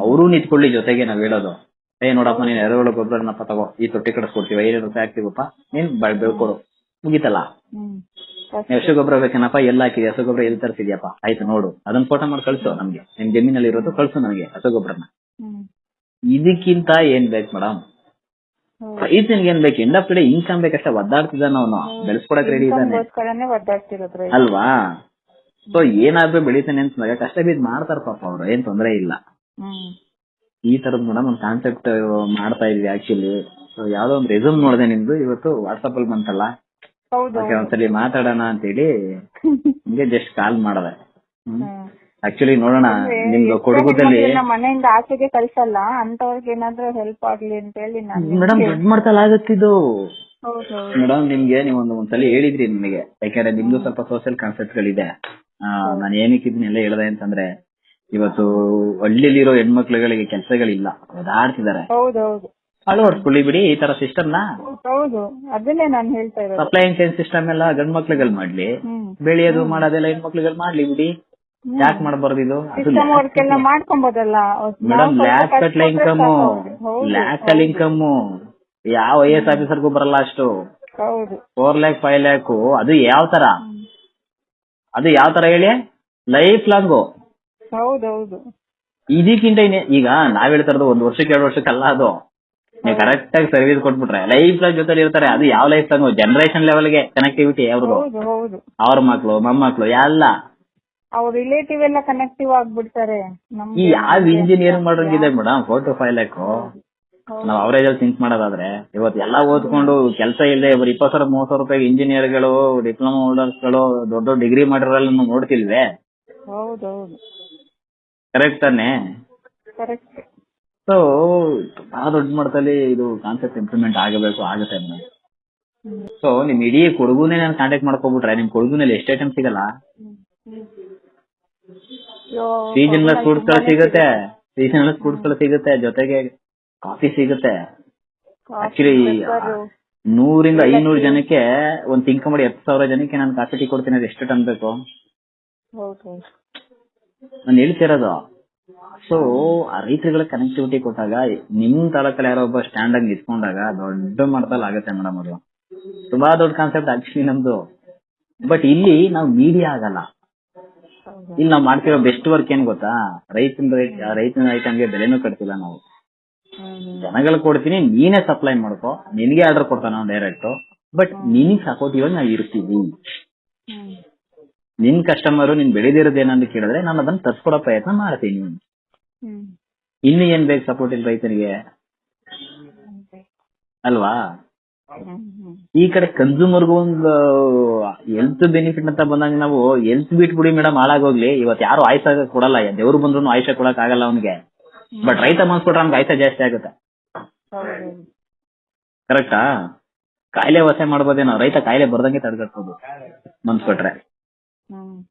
ಅವರು ನಿಂತ್ಕೊಳ್ಳಿ ಜೊತೆಗೆ. ನಾವ್ ಹೇಳೋದು, ನೋಡಪ್ಪ ನೀನ್ ಎರೆಹುಳ ಗೊಬ್ಬರನಪ್ಪ ತಗೋ, ಈ ತೊಟ್ಟಿ ಕಡಿಸ್ಕೊಡ್ತೀವಿ, 500 ರೂಪಾಯಿ ಹಾಕ್ತಿವಪ್ಪ, ನೀನ್ ಬೆಳ್ಕೊಡು, ಮುಗಿತಲ್ಲ. ಹಸು ಗೊಬ್ಬರ ಬೇಕೇನಪ್ಪ, ಎಲ್ಲ ಹಾಕಿದ್ಯಾ, ಹಸು ಗೊಬ್ಬರ ಎಲ್ಲಿ ತರಿಸಿದ್ಯಪ್ಪ, ಆಯ್ತು ನೋಡು, ಅದನ್ನ ಫೋಟೋ ಮಾಡಿ ಕಳ್ಸು ನಮ್ಗೆ, ನಿಮ್ ಜಮೀನಲ್ಲಿ ಇರೋದು ಕಳ್ಸು ನನಗೆ ಹಸು ಗೊಬ್ಬರನ. ಇದಕ್ಕಿಂತ ಏನ್ ಬೇಕು ಮೇಡಮ್? ರೈತನಿಗೆ ಏನ್ ಬೇಕು? End of the day income ಬೇಕಷ್ಟೇ. ಒದ್ದಾಡ್ತಿದ್ದಾನ ಅವನು, ಬೆಳೆಸ್ಕೊಡಕ್ ರೆಡಿ ಇದ್ದಾನೆ ಅಲ್ವಾ? ಸೊ ಏನಾದ್ರೂ ಬೆಳಿತಾನೆ ಅಂತಂದಾಗ ಕಷ್ಟ ಬಿದ್ದು ಮಾಡ್ತಾರ ಪಾಪ ಅವ್ರು, ಏನ್ ತೊಂದ್ರೆ ಇಲ್ಲ. ಈ ತರದ್ ಮೇಡಮ್ ಒಂದ್ ಕಾನ್ಸೆಪ್ಟ್ ಮಾಡ್ತಾ ಇದ್ವಿ ಆಕ್ಚುಲಿ. ಸೊ ಯಾವ್ದೋ ಒಂದ್ ರೆಸ್ಯೂಮ್ ನೋಡಿದೆ ನಿಮ್ದು ಇವತ್ತು ವಾಟ್ಸ್ಆಪ್ ಅಲ್ಲಿ ಬಂತಲ್ಲ, ಒಂದ್ಸಲಿ ಮಾತಾಡೋಣ ಅಂತ ಹೇಳಿ ನಿಮ್ಗೆ ಜಸ್ಟ್ ಕಾಲ್ ಮಾಡದೆ. ಆಕ್ಚುಲಿ ನೋಡೋಣ, ನಿಮ್ದು ಕೊಡಗುದಲ್ಲಿ ಮನೆಯಿಂದ ಆಚೆಗೆ ಕಳ್ಸಲ್ಲ ಅಂತವ್ರಿಗೆ ಏನಾದ್ರೂ ಹೆಲ್ಪ್ ಆಗ್ಲಿ ಅಂತ ಹೇಳಿ ಮೇಡಮ್ ದೊಡ್ಡ ಮಟ್ಟದಲ್ಲಿ ಆಗುತ್ತಿದ್ದು ಮೇಡಮ್. ನಿಮ್ಗೆ ನೀವು ಒಂದ್ಸಲಿ ಹೇಳಿದ್ರಿ ನಿಮಗೆ, ಯಾಕಂದ್ರೆ ನಿಮ್ದು ಸ್ವಲ್ಪ ಸೋಷಿಯಲ್ ಕಾನ್ಸೆಪ್ಟ್ ಗಳಿದೆ. ನಾನು ಏನಕ್ಕೆ ಇದನ್ನೆಲ್ಲ ಹೇಳ್ದೆ ಅಂತಂದ್ರೆ, ಇವತ್ತು ಹಳ್ಳಿಲಿರೋ ಹೆಣ್ಮಕ್ಳುಗಳಿಗೆ ಕೆಲಸಗಳಿಲ್ಲ, ಓದಾಡ್ತಿದ್ದಾರೆ. ಅಳವಡಿಸ್ಕೊಳ್ಳಿ ಬಿಡಿ ಈ ತರ ಸಿಸ್ಟಮ್ ನ. ಅದನ್ನೇ ನಾನು ಹೇಳ್ತಾ ಇರೋದು. ಸಪ್ಲೈ ಚೈನ್ ಸಿಸ್ಟಮ್ ಎಲ್ಲ ಗಂಡ್ ಮಕ್ಳುಗಳು ಮಾಡ್ಲಿ, ಬೆಳೆಯೋದು ಮಾಡೋದೆಲ್ಲ ಹೆಣ್ಮಕ್ಳುಗಳು ಮಾಡ್ಲಿ ಬಿಡಿ. ಯಾಕೆ ಮಾಡಬಾರ್ದು ಇದು? ಮಾಡ್ಕೊಂಬೋದಲ್ಲ ಮೇಡಮ್. ಲ್ಯಾಕ್ ಕಟ್ಲ ಇನ್ಕಮ್, ಲ್ಯಾಕ್ ಅಲ್ಲಿ ಇನ್ಕಮ್ ಯಾವ IAS ಆಫೀಸರ್ಗೂ ಬರಲ್ಲ ಅಷ್ಟು. 4 lakh 5 lakh. ಅದು ಯಾವ ತರ ಹೇಳಿ? Life long. ಇದಕ್ಕಿಂತ ಈಗ ನಾವ್ ಹೇಳ್ತಾ ಇರೋದು 1 ವರ್ಷಕ್ಕೆ 2 ವರ್ಷಕ್ಕಲ್ಲ. ಅದು ನೀವು ಕರೆಕ್ಟ್ ಆಗಿ ಸರ್ವಿಸ್ ಕೊಟ್ಬಿಟ್ರೆ ಲೈಫ್ ಲಾಂಗ್ ಜೊತೆ ಇರ್ತಾರೆ. ಅದು ಯಾವ ಲೈಫ್ ಲಾಂಗ್? ಜನರೇಷನ್ ಲೆವೆಲ್ಗೆ ಕನೆಕ್ಟಿವಿಟಿ ಅವ್ರದ್ದು, ಅವ್ರ ಮಕ್ಳು ಮೊಮ್ಮಕ್ಳು ಎಲ್ಲ ಅವ್ರ ರಿಲೇಟಿವ್ ಎಲ್ಲ ಕನೆಕ್ಟಿವ್ ಆಗ್ಬಿಡ್ತಾರೆ. ಈ ಯಾವ ಇಂಜಿನಿಯರಿಂಗ್ ಮಾಡೋಂಗಿದೆ ಮೇಡಮ್ 4 to 5 lakh. ನಾವ್ ಅವರೇಜ್ ಅಲ್ಲಿ ಥಿಂಕ್ ಮಾಡೋದಾದ್ರೆ, ಇವತ್ತು ಎಲ್ಲ ಓದ್ಕೊಂಡು ಕೆಲಸ ಇಲ್ಲದೆ 20,000-30,000 ರೂಪಾಯಿ ಇಂಜಿನಿಯರ್ಗಳು, ಡಿಪ್ಲೊಮಾ ಹೋಲ್ಡರ್ಸ್ಗಳು, ದೊಡ್ಡ ಡಿಗ್ರಿ ಮಾಡಿರೋಲ್ಲ ನೋಡ್ತಿಲ್ವೇ? ಕರೆಕ್ಟ್ ತಾನೆ? ಸೊ ತುಂಬಾ ದೊಡ್ಡ ಮಟ್ಟದಲ್ಲಿ ಇದು ಕಾನ್ಸೆಪ್ಟ್ ಇಂಪ್ಲಿಮೆಂಟ್ ಆಗಬೇಕು, ಆಗುತ್ತೆ ಮೇಡಮ್. ಸೊ ನಿಮ್ ಇಡೀ ಕೊಡಗುನೇ ನಾನು ಕಾಂಟ್ಯಾಕ್ಟ್ ಮಾಡ್ಕೊಬಿಟ್ರೆ, ನಿಮ್ ಕೊಡಗುನಲ್ಲಿ ಎಷ್ಟು ಐಟಮ್ ಸಿಗಲ್ಲ? ಸೀಸನಲ್ ಫ್ರೂಟ್ಸ್ ಗಳು ಸಿಗುತ್ತೆ, ಜೊತೆಗೆ ಕಾಫಿ ಸಿಗುತ್ತೆ. ಆಕ್ಚುಲಿ 100-500 ಜನಕ್ಕೆ ಒಂದ್ ತಿಂಕ್ ಮಾಡಿ 10,000 ಜನಕ್ಕೆ ನಾನು ಕಾಫಿ ಟೀ ಕೊಡ್ತೀನಿ. ಅದು ಎಷ್ಟು ಟನ್ ಬೇಕು ನಾನು ಹೇಳ್ತಿರೋದು. ಸೊ ಆ ರೈತರುಗಳ ಕನೆಕ್ಟಿವಿಟಿ ಕೊಟ್ಟಾಗ, ನಿಮ್ ತಾಲೂಕಲ್ಲಿ ಯಾರೋ ಒಬ್ಬ ಸ್ಟ್ಯಾಂಡ್ ಆಗಿ ನಿಂತ್ಕೊಂಡಾಗ ದೊಡ್ಡ ಮಟ್ಟದಲ್ಲಿ ಆಗುತ್ತೆ ಮೇಡಮ್. ಅದು ತುಂಬಾ ದೊಡ್ಡ ಕಾನ್ಸೆಪ್ಟ್ ಆಕ್ಚುಲಿ ನಮ್ದು. ಬಟ್ ಇಲ್ಲಿ ನಾವು ಮೀಡಿಯಾ ಆಗಲ್ಲ. ಇಲ್ಲಿ ನಾವ್ ಮಾಡ್ತಿರೋ ಬೆಸ್ಟ್ ವರ್ಕ್ ಏನ್ ಗೊತ್ತಾ? ರೈತನ ಐಟಮ್ಗೆ ಬೆಲೆನೂ ಕಟ್ತಿಲ್ಲ ನಾವು. ಜನಗಳು ಕೊಡ್ತೀನಿ, ನೀನೇ ಸಪ್ಲೈ ಮಾಡ್ಕೋ, ನಿನ್ಗೆ ಆರ್ಡರ್ ಕೊಡ್ತಾನ ನಾವು ಡೈರೆಕ್ಟ್. ಬಟ್ ನಿನಗ್ ಸಪೋರ್ಟಿವ್ ಆಗಿ ನಾವ್ ಇರ್ತೀವಿ. ನಿನ್ ಕಸ್ಟಮರ್ ನೀನ್ ಬೆಳೆದಿರೋದೇನಂತ ಕೇಳಿದ್ರೆ ನಾನು ಅದನ್ನ ತರ್ಸ್ಕೊಡೋ ಪ್ರಯತ್ನ ಮಾಡ್ತೀನಿ. ಇನ್ನು ಏನ್ ಬೇಕು ಸಪೋರ್ಟ್ ಇಲ್ಲ ರೈತನಿಗೆ ಅಲ್ವಾ? ಈ ಕಡೆ ಕನ್ಸ್ಯೂಮರ್ಗೂ ಒಂದು ಹೆಲ್ತ್ ಬೆನಿಫಿಟ್ ಅಂತ ಬಂದಾಗ ನಾವು ಹೆಲ್ತ್ ಬಿಟ್ಬಿಡಿ ಮೇಡಮ್, ಹಾಳಾಗೋಗ್ಲಿ. ಇವತ್ತು ಯಾರು ಆಯುಷ ಕೊಡಲ್ಲ, ದೇವ್ರು ಬಂದ್ರು ಆಯುಷ ಕೊಡಕ್ ಆಗಲ್ಲ ಅವ್ನಿಗೆ. ಬಟ್ ರೈತ ಮನ್ಸ್ಕೊಟ್ರೆ ನಮ್ಗೆ ಆಯುಷ ಜಾಸ್ತಿ ಆಗುತ್ತೆ. ಕರೆಕ್ಟಾ? ಕಾಯಿಲೆ ವಸೆ ಮಾಡ್ಬೋದೇನೋ, ರೈತ ಕಾಯಿಲೆ ಬರ್ದಂಗೆ ತಡೆಗಟ್ಬೋದು ಮನ್ಸ್ಕೊಟ್ರೆ.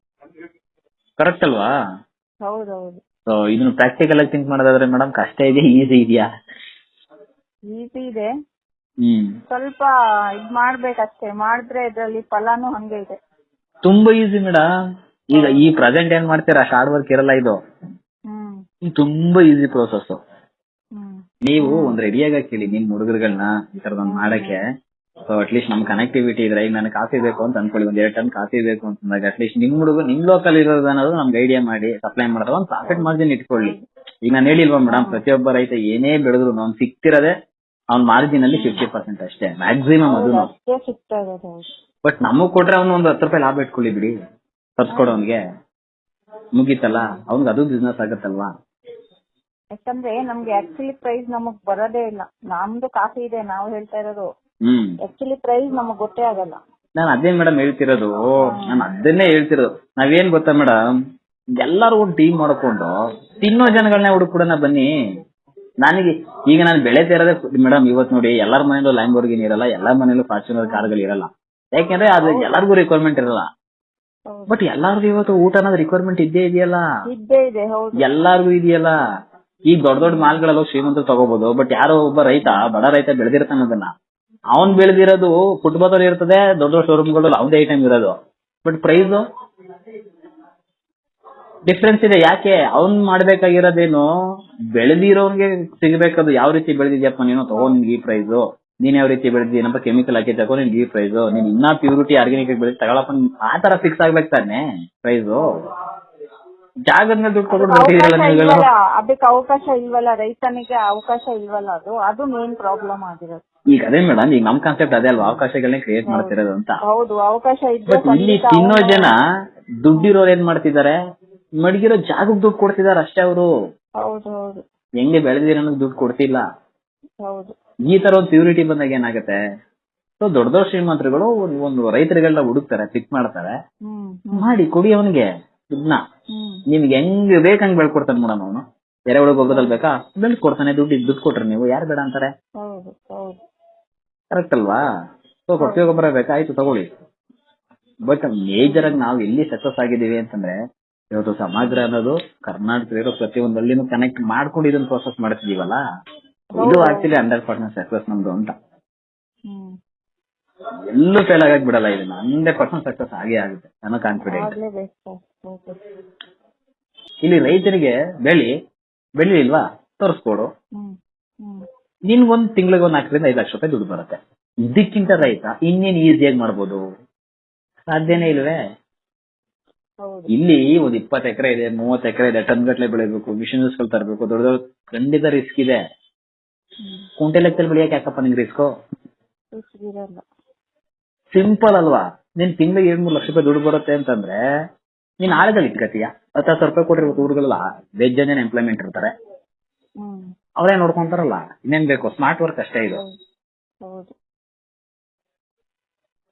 ಕರೆಕ್ಟ್ ಅಲ್ವಾ? ಸೊ ಇದನ್ನ ಪ್ರಾಕ್ಟಿಕಲ್ ಆಗಿ ಥಿಂಕ್ ಮಾಡೋದಾದ್ರೆ ಮೇಡಮ್, ಕಷ್ಟ ಇದೆ ಈಸಿ ಇದೆಯಾ? ಈಸಿ ಇದೆ, ಸ್ವಲ್ಪ ಇದ್ ಮಾಡ್ಬೇಕಷ್ಟೇ, ಮಾಡಿದ್ರೆ ಇದ್ರಲ್ಲಿ ಫಲಾನು ಹಂಗೆ ಇದೆ. ತುಂಬಾ ಈಸಿ ಮೇಡಮ್. ಈಗ ಈ ಪ್ರೆಸೆಂಟ್ ಏನ್ ಮಾಡ್ತೀರಾ, ಹಾರ್ಡ್ ವರ್ಕ್ ಇರಲ್ಲ ಇದು. ಇದು ತುಂಬಾ ಈಸಿ ಪ್ರೋಸೆಸ್. ನೀವು ಒಂದ್ ರೆಡಿಯಾಗ ಕೇಳಿ ನಿಮ್ ಹುಡುಗರುಗಳನ್ನ ಈ ತರದೊಂದ್ ಮಾಡಕ್ಕೆ. ಸೊ ಅಟ್ಲೀಸ್ಟ್ ನಮ್ ಕನೆಕ್ಟಿವಿಟಿ ಇದ್ರೆ, ಈಗ ನನಗೆ ಕಾಫಿ ಬೇಕು ಅಂತ ಅನ್ಕೊಳ್ಳಿ, ಒಂದ್ 2 ಟನ್ ಕಾಫಿ ಬೇಕು ಅಂತಂದಾಗ ಅಟ್ಲೀಸ್ಟ್ ನಿಮ್ ಹುಡುಗ ನಿಮ್ ಲೋಕಲ್ ಇರೋದು ಅನ್ನೋದು ನಮ್ಗೆ ಐಡಿಯಾ ಮಾಡಿ ಸಪ್ಲೈ ಮಾಡಿದ್ರೆ ಒಂದು ಪ್ರಾಫಿಟ್ ಮಾರ್ಜಿನ್ ಇಟ್ಕೊಳ್ಳಿ. ಈಗ ನಾನು ಹೇಳಿಲ್ವಾ ಮೇಡಮ್, ಪ್ರತಿಯೊಬ್ಬ ರೈತ ಏನೇ ಬೆಳೆದ್ರು ಅವ್ನು ಸಿಕ್ತಿರೋದೇ ಅವ್ನ ಮಾರ್ಜಿನ್ ಅಲ್ಲಿ 50% ಅಷ್ಟೇ ಮ್ಯಾಕ್ಸಿಮಮ್, ಅದು. ಬಟ್ ನಮಗ್ ಕೊಟ್ರೆ ಅವ್ನು ಒಂದು 10 ರೂಪಾಯಿ ಲಾಭ ಇಟ್ಕೊಳ್ಳಿ ಬಿಡಿ, ತರ್ಸ್ಕೊಡೋನ್ಗೆ ಮುಗೀತಲ್ಲ, ಅವ್ನ್ಗೆ ಅದು ಬಿಸ್ನೆಸ್ ಆಗತ್ತಲ್ವಾ. ಯಾಕಂದ್ರೆ ನಮ್ಗೆ ಆಕ್ಚುಲಿ ಪ್ರೈಸ್ ನಮಗ್ ಬರೋದೇ ಇಲ್ಲ. ನಮ್ದು ಕಾಫಿ ಇದೆ, ನಾವು ಹೇಳ್ತಾ ಇರೋದು ಆಕ್ಚುಲಿ ಪ್ರೈಸ್ ನಮಗ್ ಗೊತ್ತೇ ಆಗಲ್ಲ. ನಾನು ಅದೇ ಮೇಡಮ್ ಹೇಳ್ತಿರೋದು, ನಾನು ಅದನ್ನೇ ಹೇಳ್ತಿರೋದು. ನಾವೇನ್ ಗೊತ್ತಾ ಮೇಡಮ್, ಎಲ್ಲಾರು ಒಂದು ಟೀಮ್ ಮಾಡ್ಕೊಂಡು ತಿನ್ನೋ ಜನಗಳನ್ನ ಹುಡುಕ್ಬಿಡೋಣ ಬನ್ನಿ. ನನಗೆ ಈಗ ನಾನು ಬೆಳೆತಾ ಇರೋದೇ ಮೇಡಮ್, ಇವತ್ತು ನೋಡಿ ಎಲ್ಲಾರ ಮನೇಲೂ ಲ್ಯಾಂಬೋರ್ಗಿನಿ ಇರಲ್ಲ, ಎಲ್ಲಾರ ಮನೇಲೂ ಫಾರ್ಚುನರ್ ಕಾರ್ಗಳು ಇರಲ್ಲ. ಯಾಕೆಂದ್ರೆ ಅದು ಎಲ್ಲರಿಗೂ ರಿಕ್ವೈರ್ಮೆಂಟ್ ಇರಲ್ಲ. ಬಟ್ ಎಲ್ಲಾರ್ಗು ಇವತ್ತು ಊಟ ಅನ್ನೋದು ರಿಕ್ವೈರ್ಮೆಂಟ್ ಇದ್ದೇ ಇದೆಯಲ್ಲ, ಎಲ್ಲಾರ್ಗು ಇದೆಯಲ್ಲ. ಈಗ ದೊಡ್ಡ ದೊಡ್ಡ ಮಾಲ್ಗಳೆಲ್ಲ ಶ್ರೀಮಂತರು ತಗೋಬಹುದು, ಬಟ್ ಯಾರೋ ಒಬ್ಬ ರೈತ, ಬಡ ರೈತ ಬೆಳೆದಿರ್ತಾನ ಅದನ್ನ, ಅವ್ನ್ ಬೆಳೆದಿರೋದು ಫುಟ್ಬಾಲ್ ಇರ್ತದೆ, ದೊಡ್ಡ ದೊಡ್ಡ ಶೋರೂಮ್ಗಳು ಅವದೇ ಐಟಮ್ ಇರೋದು. ಬಟ್ ಪ್ರೈಸ್ ಡಿಫ್ರೆನ್ಸ್ ಇದೆ. ಯಾಕೆ? ಅವ್ನ್ ಮಾಡ್ಬೇಕಾಗಿರೋದೇನು, ಬೆಳೆದಿರೋನ್ಗೆ ಸಿಗ್ಬೇಕದು. ಯಾವ ರೀತಿ ಬೆಳೆದಿದ್ಯಪ್ಪ ನೀನು, ತಗೋ ನಿನ್ಗೆ ಈ ಪ್ರೈಸ್. ನೀನ್ ಯಾವ ರೀತಿ ಬೆಳೆದಿದ್ದೀನಪ್ಪ, ಏನಪ್ಪ ಕೆಮಿಕಲ್ ಹಾಕಿ ತಗೋ ನಿನ್ಗೆ ಈ ಪ್ರೈಸ್. ನೀನ್ ಇನ್ನ ಪ್ಯೂರಿಟಿ ಆರ್ಗ್ಯಾನಿಕ್ ಬೆಳೆದು ತಗೊಳಪ್ಪ, ಆ ತರ ಫಿಕ್ಸ್ ಆಗ್ಬೇಕು ತಾನೆ ಪ್ರೈಸ್. ಜಾಗದ ಮೇಲೆ ದುಡ್ಡು ಕೊಟ್ಟು ಅದಕ್ಕೆ ಅವಕಾಶ ಇಲ್ವಲ್ಲ, ರೈತನಿಗೆ ಅವಕಾಶ ಇಲ್ವಲ್ಲ, ಅದು ಮೇನ್ ಪ್ರಾಬ್ಲಮ್ ಆಗಿರೋದು. ಈಗ ಅದೇ ಮೇಡಮ್, ಈಗ ನಮ್ ಕಾನ್ಸೆಪ್ಟ್ ಅದೇ ಅಲ್ವಾ, ಅವಕಾಶಗಳನ್ನ ಕ್ರಿಯೇಟ್ ಮಾಡ್ತಿರೋದು ಅಂತ. ಹೌದು, ಅವಕಾಶ ಇದ್ರೆ. ಬಟ್ ಇಲ್ಲಿ ತಿನ್ನೋ ಜನ ದುಡ್ಡಿರೋರು ಏನ್ ಮಾಡ್ತಿದ್ದಾರೆ, ಮಡಗಿರೋ ಜಾಗಕ್ಕೆ ದುಡ್ಡು ಕೊಡ್ತಿದಾರೆ ಅಷ್ಟೇ ಅವರು. ಹೆಂಗೆ ಬೆಳೆದಿರೋ ದುಡ್ಡು ಕೊಡ್ತಿಲ್ಲ. ಈ ತರ ಒಂದು ಪ್ಯೂರಿಟಿ ಬಂದಾಗ ಏನಾಗುತ್ತೆ, ಸೊ ದೊಡ್ಡ ದೊಡ್ಡ ಶ್ರೀಮಂತರುಗಳು ಒಂದು ರೈತರಿಗೆಲ್ಲ ಹುಡುಕ್ತಾರೆ, ಪಿಕ್ ಮಾಡ್ತಾರೆ, ಮಾಡಿ ಕೊಡಿ ಅವನಿಗೆ ದುಡ್ಡನ್ನ. ನಿಮ್ಗೆ ಹೆಂಗ್ ಬೇಕಂಗ್ ಬೆಳ್ಕೊಡ್ತಾನೆ ಮೇಡಮ್ ಅವನು. ಎರೆಹುಳು ಗೊಬ್ಬರದಲ್ಲಿ ಬೇಕಾ ಬೆಳ್ಕೊಡ್ತಾನೆ, ದುಡ್ಡು ಕೊಟ್ರೆ ನೀವು ಯಾರು ಬೇಡ ಅಂತಾರೆ. ಕರೆಕ್ಟ್ ಅಲ್ವಾ? ಸೊ ಕೊಟ್ಟಿಗೆ ಗೊಬ್ಬರ ಬೇಕಾ, ಆಯ್ತು ತಗೊಳ್ಳಿ. ಬಟ್ ಮೇಜರ್ ಆಗಿ ನಾವು ಎಲ್ಲಿ ಸಕ್ಸಸ್ ಆಗಿದ್ದೀವಿ ಅಂತಂದ್ರೆ, ಇವತ್ತು ಸಮಾಜ ಅನ್ನೋದು ಕರ್ನಾಟಕದಲ್ಲಿರೋ ಪ್ರತಿಯೊಂದು ಹಳ್ಳಿನೂ ಕನೆಕ್ಟ್ ಮಾಡ್ಕೊಂಡು ಇದನ್ನ ಪ್ರೋಸೆಸ್ ಮಾಡ್ತಿದೀವಲ್ಲ, ಇದು ಆಕ್ಚುಲಿ 100% ಸಕ್ಸಸ್ ನಮ್ದು ಅಂತ. ಎಲ್ಲೂ ಫೇಲ್ ಆಗಕ್ ಬಿಡಲ್ಲ, ಇದನ್ನ 100% ಸಕ್ಸಸ್ ಆಗೇ ಆಗುತ್ತೆ, ನಾನು ಕಾನ್ಫಿಡೆಂಟ್. ಇಲ್ಲಿ ರೈತರಿಗೆ ಬೆಳಿಲ್ವಾ ತೋರಿಸ್ಕೊಡು, ನಿನ್ಗೊಂದ್ ತಿಂಗಳಿಗೆ 4 ರಿಂದ 5 ಲಕ್ಷ ರೂಪಾಯಿ ದುಡ್ಡು ಬರುತ್ತೆ. ಇದಕ್ಕಿಂತ ರೈತ ಇನ್ನೇನ್ ಈಸಿಯಾಗಿ ಮಾಡ್ಬೋದು? ಸಾಧ್ಯನೇ ಇಲ್ವೇ. ಇಲ್ಲಿ ಒಂದು 20 ಎಕರೆ ಇದೆ, 30 ಎಕರೆ ಇದೆ, ಟನ್ ಗಟ್ಲೆ ಬೆಳಿಬೇಕು, ಮಿಷನರೀಸ್ ಗಳು ತರಬೇಕು, ದೊಡ್ಡ ದೊಡ್ಡ ಖಂಡಿತ ರಿಸ್ಕ್ ಇದೆ. ಕುಂಟೆ ಲೆಕ್ಕದಲ್ಲಿ ಬೆಳೆಯಕ್ಕೆ ಯಾಕಪ್ಪ ನಿಂಗೆ ರಿಸ್ಕ್? ಸಿಂಪಲ್ ಅಲ್ವಾ? ನೀನ್ ತಿಂಗಳಿಗೆ 2-3 ಲಕ್ಷ ರೂಪಾಯಿ ದುಡ್ಡು ಬರುತ್ತೆ ಅಂತಂದ್ರೆ ನೀನ್ ಆಳೆದಲ್ಲಿ ಇಟ್ಕತೀಯ. 10,000 ರೂಪಾಯಿ ಕೊಟ್ಟಿರ್ಬೇಕು. ಊರುಗಳೆಲ್ಲ ಬೇಜ್ ಜನ ಎಂಪ್ಲಾಯ್ಮೆಂಟ್ ಇರ್ತಾರೆ, ಅವರೇ ನೋಡ್ಕೊಂತಾರಲ್ಲ. ಇನ್ನೇನ್ ಬೇಕು? ಸ್ಮಾರ್ಟ್ ವರ್ಕ್ ಅಷ್ಟೇ ಇದು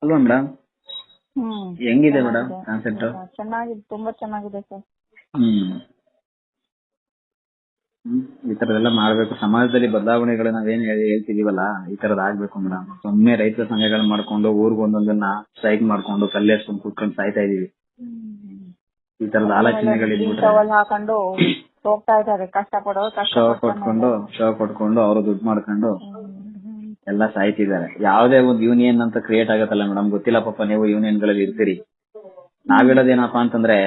ಅಲ್ವಾ ಮೇಡಮ್? ಹೆಂಗಿದೆ ಮೇಡಮ್ ಕಾನ್ಸೆಪ್ಟ್? ಚೆನ್ನಾಗಿದೆ, ತುಂಬಾ ಚೆನ್ನಾಗಿದೆ ಸರ್. ಈ ತರದೆಲ್ಲ ಮಾಡ್ಬೇಕು. ಸಮಾಜದಲ್ಲಿ ಬದಲಾವಣೆಗಳು ನಾವೇನ್ ಹೇಳ್ತಿದೀವಲ್ಲ, ಈ ತರದ್ ಆಗ್ಬೇಕು ಮೇಡಮ್. ಸುಮ್ಮನೆ ರೈತರ ಸಂಘಗಳು ಮಾಡ್ಕೊಂಡು ಊರ್ಗ್ ಒಂದೊಂದನ್ನ ಸ್ಟ್ರೈಕ್ ಮಾಡ್ಕೊಂಡು ಕಲ್ಲೇಸ್ಕೊಂಡು ಕುತ್ಕೊಂಡು ಸಾಯ್ತಾ ಇದೀವಿ. ಈ ತರದ ಆಲೋಚನೆಗಳು ಹಾಕೊಂಡು ಹೋಗ್ತಾ ಇದಾರೆ, ಶೋ ಕೊಟ್ಕೊಂಡು ಅವರು ದುಡ್ಡು ಮಾಡ್ಕೊಂಡು ಎಲ್ಲ ಸಾಯ್ತಿದ್ದಾರೆ. ಯಾವ್ದೇ ಒಂದು ಯೂನಿಯನ್ ಅಂತ ಕ್ರಿಯೇಟ್ ಆಗತ್ತಲ್ಲ ಮೇಡಮ್, ಗೊತ್ತಿಲ್ಲ ಪಾಪ, ನೀವು ಯೂನಿಯನ್ ಗಳಲ್ಲಿ ಇರ್ತೀರಿ. ನಾವಿಡೋದೇನಪ್ಪಾ ಅಂತಂದ್ರೆ,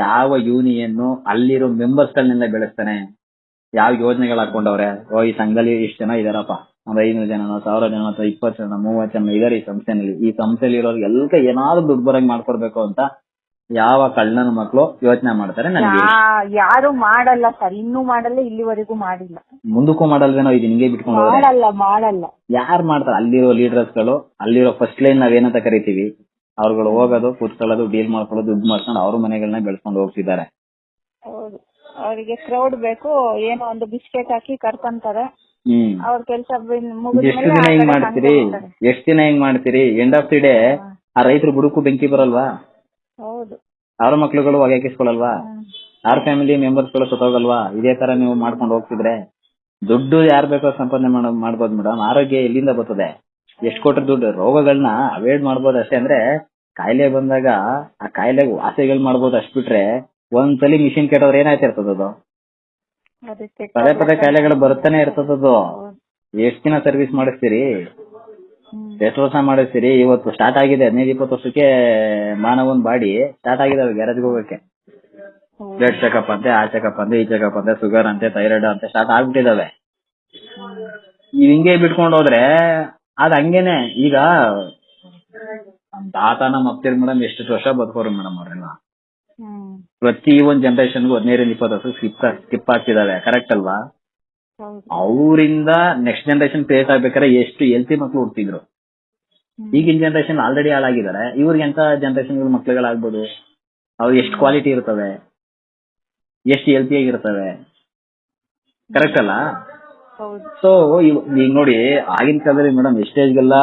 ಯಾವ ಯೂನಿಯನ್ ಅಲ್ಲಿರೋ ಮೆಂಬರ್ಸ್ ಗಳನ್ನೆಲ್ಲ ಬೆಳೆಸ್ತಾನೆ, ಯಾವ ಯೋಜನೆಗಳು ಹಾಕೊಂಡವ್ರೆ. ಈ ಸಂಘದಲ್ಲಿ ಇಷ್ಟು ಜನ ಇದಾರಪ್ಪ, ಒಂದ್ 500 ಜನ, 1000 ಜನ, 20 ಜನ, 30 ಜನ ಇದಾರೆ ಈ ಸಂಸ್ಥೆನಲ್ಲಿ. ಈ ಸಂಸ್ಥೆಯಲ್ಲಿ ಇರೋರು ಎಲ್ಲ ಏನಾದ್ರು ದುಡ್ಡು ಬರಂಗ್ ಮಾಡ್ಕೊಡ್ಬೇಕು ಅಂತ ಯಾವ ಕಳ್ಳನ ಮಕ್ಕಳು ಯೋಚನೆ ಮಾಡ್ತಾರೆ. ನನಗೆ ಯಾರು ಮಾಡಲ್ಲ ಸರ್, ಇನ್ನೂ ಮಾಡಲ್ಲ, ಇಲ್ಲಿವರೆಗೂ ಮಾಡಿಲ್ಲ, ಮುಂದಕ್ಕೂ ಮಾಡಲ್ವೇನೋ. ಇದು ಹಿಂಗೆ ಬಿಟ್ಕೊಂಡು ಮಾಡಲ್ಲ. ಯಾರು ಮಾಡ್ತಾರೆ? ಅಲ್ಲಿರೋ ಲೀಡರ್ಸ್ ಗಳು, ಅಲ್ಲಿರೋ ಫಸ್ಟ್ ಲೈನ್ ನಾವೇನಂತ ಕರಿತೀವಿ, ಅವ್ರುಗಳು ಹೋಗೋದು, ಕೂತ್ಕೊಳ್ಳೋದು, ಡೀಲ್ ಮಾಡ್ಕೊಳ್ಳೋದು, ದುಡ್ಡು ಮಾಡ್ಕೊಂಡು ಅವ್ರ ಮನೆಗಳನ್ನ ಬೆಳ್ಕೊಂಡು ಹೋಗ್ತಿದ್ದಾರೆ. ಅವರಿಗೆ ಕ್ರೌಡ್ ಬೇಕು, ಏನೋ ಒಂದು ಬಿಸ್ಕೆಟ್ ಹಾಕಿ ಕರ್ಕೊಂತಾರೆ. ಅವ್ರ ಕೆಲಸ ಎಷ್ಟು ದಿನ ಹಿಂಗ್ ಮಾಡ್ತೀರಿ? ಎಂಡ್ ಆಫ್ ದಿ ಡೇ ಆ ರೈತರು ಬುಡಕ್ಕೂ ಬೆಂಕಿ ಬರಲ್ವಾ? ಅವ್ರ ಮಕ್ಳುಗಳು ಹೊಗೆಕಿಸ್ಕೊಳಲ್ವಾ? ಅವ್ರ ಫ್ಯಾಮಿಲಿ ಮೆಂಬರ್ಸ್ ಗಳು ಸತ್ತೋಗಲ್ವಾ? ಇದೇ ತರ ನೀವು ಮಾಡ್ಕೊಂಡು ಹೋಗ್ತಿದ್ರೆ ದುಡ್ಡು ಯಾರು ಬೇಕೋ ಸಂಪಾದನೆ ಮಾಡ್ಬೋದು ಮೇಡಮ್. ಆರೋಗ್ಯ ಎಲ್ಲಿಂದ ಬರ್ತದೆ? ಎಷ್ಟು ಕೊಟ್ರೆ ದುಡ್ಡು? ರೋಗಗಳನ್ನ ಅವಾಯ್ಡ್ ಮಾಡ್ಬೋದು ಅಷ್ಟೇ. ಅಂದ್ರೆ ಕಾಯಿಲೆ ಬಂದಾಗ ಆ ಕಾಯಿಲೆಗೆ ವಾಸಿಗಳು ಮಾಡ್ಬೋದು ಅಷ್ಟ್ ಬಿಟ್ರೆ, ಒಂದ್ಸಲಿ ಮಿಷಿನ್ ಕೆಟ್ಟವ್ರೆ ಏನಾಯ್ತಿರ್ತದದು? ಪದೇ ಕಾಯಿಲೆಗಳು ಬರ್ತಾನೆ ಇರ್ತದದು. ಎಷ್ಟ್ ದಿನ ಸರ್ವಿಸ್ ಮಾಡಿಸ್ತೀರಿ? ಎಷ್ಟು ವರ್ಷ ಮಾಡಿಸ್ತೀರಿ, ಇವತ್ತು ಸ್ಟಾರ್ಟ್ ಆಗಿದೆ 15-20 ವರ್ಷಕ್ಕೆ ಮಾನವನ್ ಬಾಡಿ ಸ್ಟಾರ್ಟ್ ಆಗಿದಾವೆ ಗ್ಯಾರೇಜ್ಗೆ ಹೋಗಕ್ಕೆ. ಬ್ಲಡ್ ಚೆಕಪ್ ಅಂತೆ, ಆ ಚೆಕಪ್ ಅಂತೆ, ಈ ಚೆಕಪ್ ಅಂತೆ, ಶುಗರ್ ಅಂತೆ, ಥೈರಾಯ್ಡ್ ಅಂತೆ ಸ್ಟಾರ್ಟ್ ಆಗ್ಬಿಟ್ಟಿದಾವೆ. ನೀವ್ ಹಿಂಗೆ ಬಿಟ್ಕೊಂಡು ಹೋದ್ರೆ ಅದ್ ಹಂಗೇನೆ. ಈಗ ತಾತ ನಮ್ಮ ಅಪ್ತಿರ್ ಮೇಡಮ್ ಎಷ್ಟು ವರ್ಷ ಬದುಕೋರು ಮೇಡಮ್ ಅವ್ರೆಲ್ಲ. ಪ್ರತಿ ಒಂದ್ ಜನರೇಷನ್ಗೂ 15-20 ವರ್ಷ ಸ್ಕಿಪ್ ಆಗ್ತಿದಾವೆ, ಕರೆಕ್ಟ್ ಅಲ್ವಾ? ಅವರಿಂದ ನೆಕ್ಸ್ಟ್ ಜನರೇಷನ್ ಕ್ರಿಯೇಟ್ ಆಗ್ಬೇಕಾದ್ರೆ ಎಷ್ಟು ಹೆಲ್ತಿ ಮಕ್ಳು ಹುಟ್ಟಿದ್ರು. ಈಗಿನ ಜನರೇಷನ್ ಆಲ್ರೆಡಿ ಹಾಳಾಗಿದ್ದಾರೆ, ಇವ್ರಿಗೆ ಎಂತ ಜನರೇಷನ್ ಮಕ್ಳುಗಳಾಗ್ಬೋದು? ಅವ್ರು ಎಷ್ಟು ಕ್ವಾಲಿಟಿ ಇರ್ತವೆ, ಎಷ್ಟು ಹೆಲ್ತಿ ಆಗಿರ್ತವೆ, ಕರೆಕ್ಟ್ ಅಲ್ಲ? ಸೊ ಈಗ ನೋಡಿ, ಆಗಿನ ಕಾಲದಲ್ಲಿ ಮೇಡಮ್ ಎಷ್ಟೇಜ್ಗೆಲ್ಲ